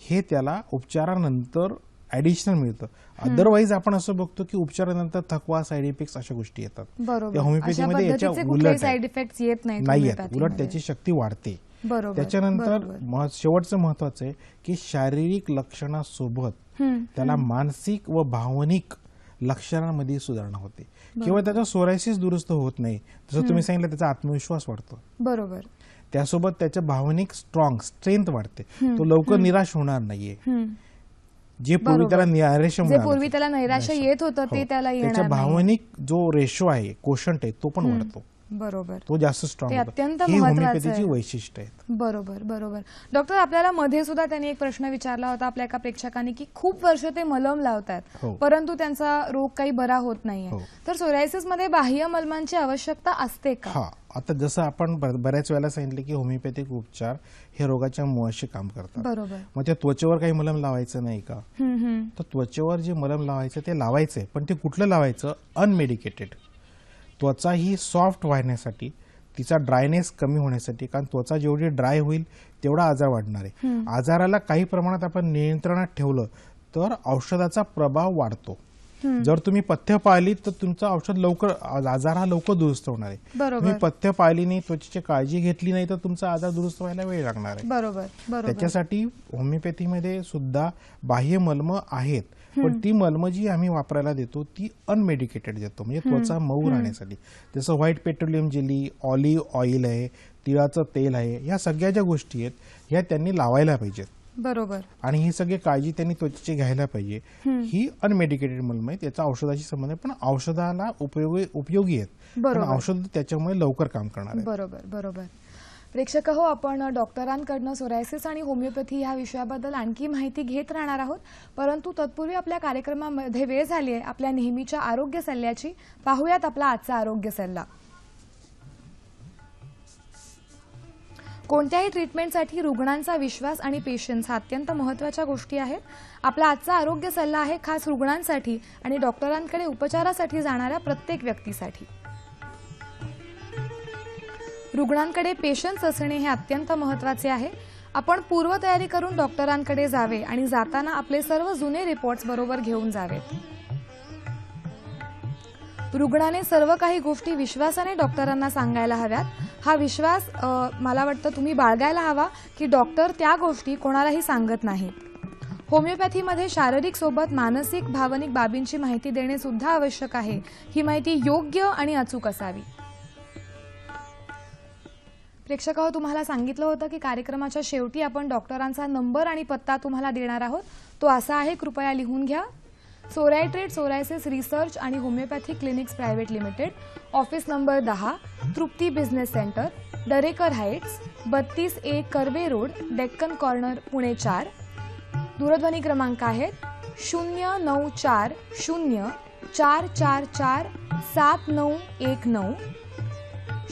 हे त्याला उपचारानंतर ऍडिशनल मिळतं. अदरवाईज आपण असं बघतो की उपचारानंतर थकवा, साईड इफेक्ट्स अशा गोष्टी येतात. त्या होमिओपॅथीमध्ये याच्या उलट साईड इफेक्ट्स येत नाही येत, उलट त्याची शक्ती वाढते. त्याच्यानंतर शेवटचं महत्वाचं आहे की शारीरिक लक्षणासोबत त्याला मानसिक व भावनिक लक्षणांमध्ये सुधारणा होते. किंवा त्याचा सोरायसिस दुरुस्त होत नाही, जसं तुम्ही सांगितलं त्याचा आत्मविश्वास वाढतो. बरोबर. त्यासोबत त्याच्या भावनिक स्ट्रेंथ वाढते. तो लवकर निराश होणार नाहीये. जे पूर्वी त्याला नैराश्य येत होतं ते त्याला त्याच्या भावनिक जो रेशो आहे, कोशंट आहे, तो पण वाढतो. बरोबर. तो जास्त स्ट्रॉंग होतो. अत्यंत ही महत्त्वाचं होमिओपॅथीची वैशिष्ट्य आहेत. बरोबर बरोबर. डॉक्टर, आपल्याला मध्ये सुद्धा त्यांनी एक प्रश्न विचारला होता आपल्या एका प्रेक्षकाने की खूप वर्ष ते मलम लावतात परंतु त्यांचा रोग काही बरा होत नाहीये, तर सोरायसिस मध्ये बाह्य मलमांची आवश्यकता असते का? हा, आता जसं आपण बऱ्याच वेळेला सांगितलं की होमिओपॅथिक उपचार हे रोगाच्या मुळाशी काम करतात. बरोबर. मग त्या त्वचेवर काही मलम लावायचं नाही का? तर त्वचेवर जे मलम लावायचं ते लावायचंय, पण ते कुठलं लावायचं? अनमेडिकेटेड. त्वचा ही सॉफ्ट व्हायण्यासाठी, तिचा ड्रायनेस कमी होण्यासाठी, कारण त्वचा जेवढी ड्राय होईल तेवढा आजार वाढणार आहे. आजाराला काही प्रमाणात आपण नियंत्रणात ठेवलं तर औषधाचा प्रभाव वाढतो. जर तुम्ही पथ्य पाळली तर तुमचं औषध लवकर, आजार हा लवकर दुरुस्त होणार आहे. तुम्ही पथ्य पाळली नाही, त्वचेची काळजी घेतली नाही तर तुमचा आजार दुरुस्त व्हायला वेळ लागणार आहे. बरोबर. त्याच्यासाठी होमिओपॅथीमध्ये सुद्धा बाह्य मलम आहेत, पण ती मलम जी आम्ही वापरायला देतो ती अनमेडिकेटेड देतो, म्हणजे त्वचा मऊ राहण्यासाठी. जसं white petroleum jelly, olive oil आहे, तिळाचं तेल आहे, ह्या सगळ्या ज्या गोष्टी आहेत ह्या त्यांनी लावायला पाहिजेत. बरोबर. आणि ही सगळी काळजी त्यांनी त्वचेची घ्यायला पाहिजे. ही अनमेडिकेटेड मलम आहे, त्याचा औषधाशी संबंध आहे, पण औषधाला उपयोगी आहेत, पण औषध त्याच्यामुळे लवकर काम करणार आहे. बरोबर बरोबर. प्रेक्षक हो, आपण डॉक्टरांकडनं सोरायसिस आणि होमिओपॅथी ह्या विषयाबद्दल आणखी माहिती घेत राहणार आहोत, परंतु तत्पूर्वी आपल्या कार्यक्रमामध्ये वेळ झाली आहे आपल्या नेहमीच्या आरोग्य सल्ल्याची. पाहूयात आपला आजचा आरोग्य सल्ला. कोणत्याही ट्रीटमेंटसाठी रुग्णांचा विश्वास आणि पेशन्स हा अत्यंत महत्त्वाच्या गोष्टी आहेत. आपला आजचा आरोग्य सल्ला आहे खास रुग्णांसाठी आणि डॉक्टरांकडे उपचारासाठी जाणाऱ्या प्रत्येक व्यक्तीसाठी. रुग्णांकडे पेशन्स असणे हे अत्यंत महत्त्वाचे आहे. आपण पूर्वतयारी करून डॉक्टरांकडे जावे आणि जाताना आपले सर्व जुने रिपोर्ट्स बरोबर घेऊन जावेत. रुग्णाने सर्व काही गोष्टी विश्वासाने डॉक्टरांना सांगायला हव्यात. हा विश्वास मला वाटतं तुम्ही बाळगायला हवा की डॉक्टर त्या गोष्टी कोणालाही सांगत नाहीत. होमिओपॅथीमध्ये शारीरिक सोबत मानसिक भावनिक बाबींची माहिती देणे सुद्धा आवश्यक आहे. ही माहिती योग्य आणि अचूक असावी. प्रेक्षकांनो, तुम्हाला सांगितलं होतं की कार्यक्रमाच्या शेवटी आपण डॉक्टरांचा नंबर आणि पत्ता तुम्हाला देणार आहोत. तो असा आहे, कृपया लिहून घ्या. सोरायट्रेट सोरायसिस रिसर्च आणि homeopathy clinics private limited, office number 10, Trupti business centre, Darekar heights, 32A Karve road, Deccan corner, Pune 4. दूरध्वनी क्रमांक आहेत 09440444719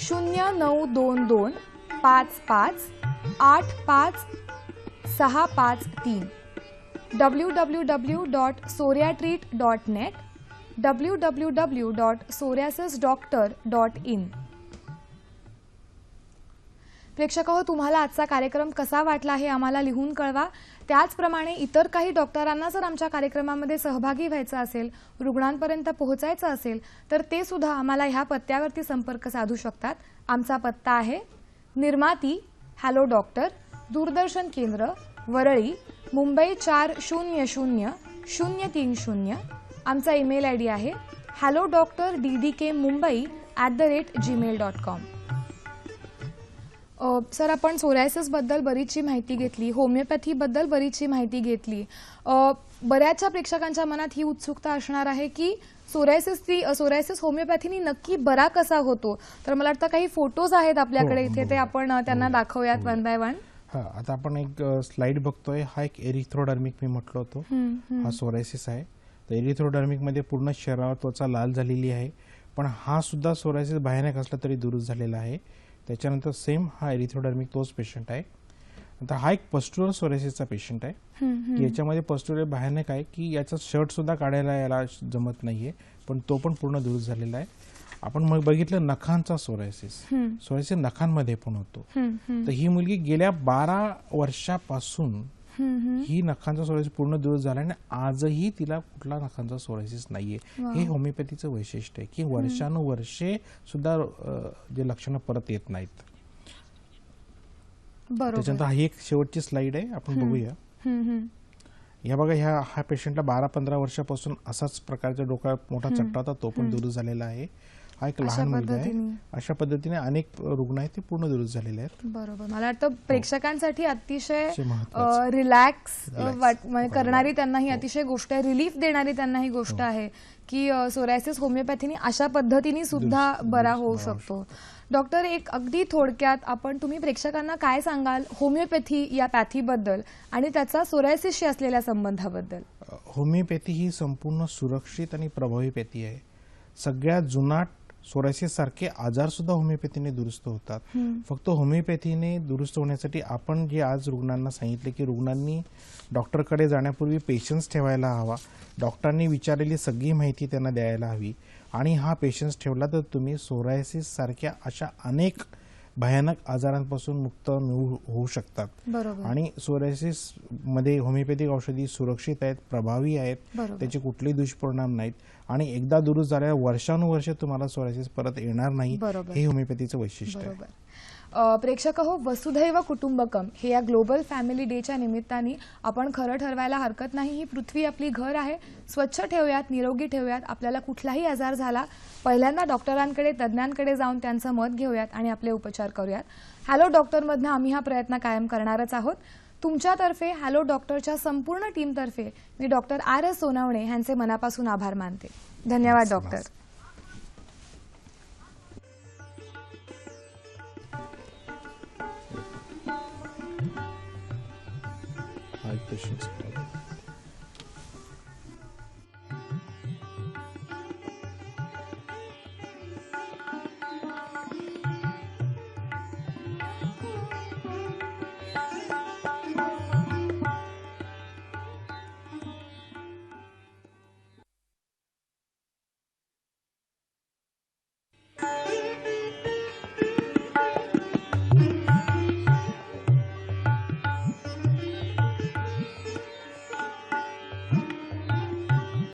092255855653, www.soriatreat.net, www.psoriasisdoctor.in. प्रेक्षकांनो, तुम्हाला आजचा कार्यक्रम कसा वाटला हे आम्हाला लिहून कळवा. त्याचप्रमाणे इतर काही डॉक्टरांना जर आमच्या कार्यक्रमामध्ये सहभागी व्हायचं असेल, रुग्णांपर्यंत पोहोचायचं असेल, तर ते सुद्धा आम्हाला ह्या पत्त्यावरती संपर्क साधू शकतात. आमचा पत्ता आहे निर्माती हॅलो डॉक्टर, दूरदर्शन केंद्र, वरळी, मुंबई 400030. आमचा ईमेल आयडी आहे hellodoctorddkmumbai@gmail.com. सर, आपण सोरायसिसबद्दल बरीचशी माहिती घेतली, होमिओपॅथीबद्दल बरीचशी माहिती घेतली. बऱ्याचशा प्रेक्षकांच्या मनात ही उत्सुकता असणार आहे की सोरायसिस होमिओपॅथीनी नक्की बरा कसा होतो. तर मला वाटतं काही फोटोज आहेत आपल्याकडे इथे, ते आपण त्यांना दाखवूयात वन बाय वन. आता आपण एक स्लाइड बघतोय. हा एक एरिथ्रोडर्मिक मी म्हटलं होतं, हा सोरायसिस आहे. तर एरिथ्रोडर्मिक मध्ये पूर्ण शरीरावर त्वचा लाल झालेली आहे, पण हा सुद्धा सोरायसिस भयानक असला तरी दुरुस्त झालेला आहे. त्याच्यानंतर सेम हा एरिथ्रोडर्मिक तोच पेशंट आहे. आता हा एक पस्ट्युलर सोरायसिसचा पेशंट आहे. याच्यामध्ये पस्ट्युलर भयानक आहे की याचा शर्ट सुद्धा काढायला याला जमत नाहीये, पण तो पण पूर्ण दुरुस्त झालेला आहे. आपण मग बघितलं नखांचा सोरायसिस नखांमध्ये पण होतो. तर ही मुलगी गेल्या 12 वर्षापासून ही नखांचा सोरायसिस पूर्ण दुरुस्त झाला आणि आजही तिला कुठला नखांचा सोरायसिस नाहीये. हे होमिओपॅथीचं वैशिष्ट्य आहे की वर्षानुवर्षे सुद्धा जे लक्षणं परत येत नाहीत. त्याच्यानंतर ही एक शेवटची स्लाइड आहे, आपण बघूया. या बघा, ह्या पेशंटला 12-15 वर्षापासून असाच प्रकारचा डोका मोठा चट्टा होता, तो पण दुरुस्त झालेला आहे. हा एक लहान मुलगा आहे. अशा पद्धतीने अनेक रुग्ण आहेत ते पूर्ण दुरुस्त झालेले आहेत. बरोबर. मला वाटतं प्रेक्षकांसाठी अतिशय रिलॅक्स करणारी त्यांना ही अतिशय गोष्ट आहे, रिलीफ देणारी त्यांना ही गोष्ट आहे की सोरायसिस होमिओपॅथीने अशा पद्धतीने सुद्धा बरा होऊ शकतो. डॉक्टर, एक अगदी थोडक्यात तुम्ही प्रेक्षकांना काय सांगाल होमिओपॅथी या पॅथीबद्दल आणि त्याचा सोरायसिसशी असलेल्या संबंधाबद्दल? होमिओपॅथी ही संपूर्ण सुरक्षित आणि प्रभावी पॅथी आहे. सगळ्यात जुनाट सोरायसिस सारखे आजार सुद्धा होमिओपॅथीने दुरुस्त होतात. फक्त होमिओपॅथीने दुरुस्त होण्यासाठी आपण जे आज रुग्णांना सांगितले की रुग्णांनी डॉक्टरकडे जाण्यापूर्वी पेशन्स ठेवायला हवा, डॉक्टरांनी विचारलेली सगळी माहिती त्यांना द्यायला हवी आणि हा पेशन्स ठेवला तर तुम्ही सोरायसिस सारख्या अशा अनेक भयानक आजारांपासून मुक्त होऊ शकतात. आणि सोरायसिस मध्ये होमिओपॅथिक औषधी सुरक्षित आहेत, प्रभावी आहेत, त्याचे कुठलेही दुष्परिणाम नाहीत आणि एकदा दुरुस्त झाल्यावर वर्षानुवर्ष तुम्हाला सोरायसिस परत येणार नाही. हे होमिओपॅथीचं वैशिष्ट्य आहे. प्रेक्षक वसुधैव कुटुंबकम हे या ग्लोबल फॅमिली डेच्या निमित्ताने आपण खरं ठरवायला हरकत नाही. ही पृथ्वी आपली घर आहे, स्वच्छ ठेवूयात, निरोगी ठेवूयात. आपल्याला कुठलाही आजार झाला पहिल्यांदा डॉक्टरांकडे, तज्ज्ञांकडे जाऊन त्यांचं मत घेऊयात आणि आपले उपचार करूयात. हॅलो डॉक्टरमधनं आम्ही हा प्रयत्न कायम करणारच आहोत. तुमच्यातर्फे हॅलो डॉक्टरच्या संपूर्ण टीमतर्फे मी डॉक्टर RS सोनवणे यांचे मनापासून आभार मानते. धन्यवाद डॉक्टर. Patients.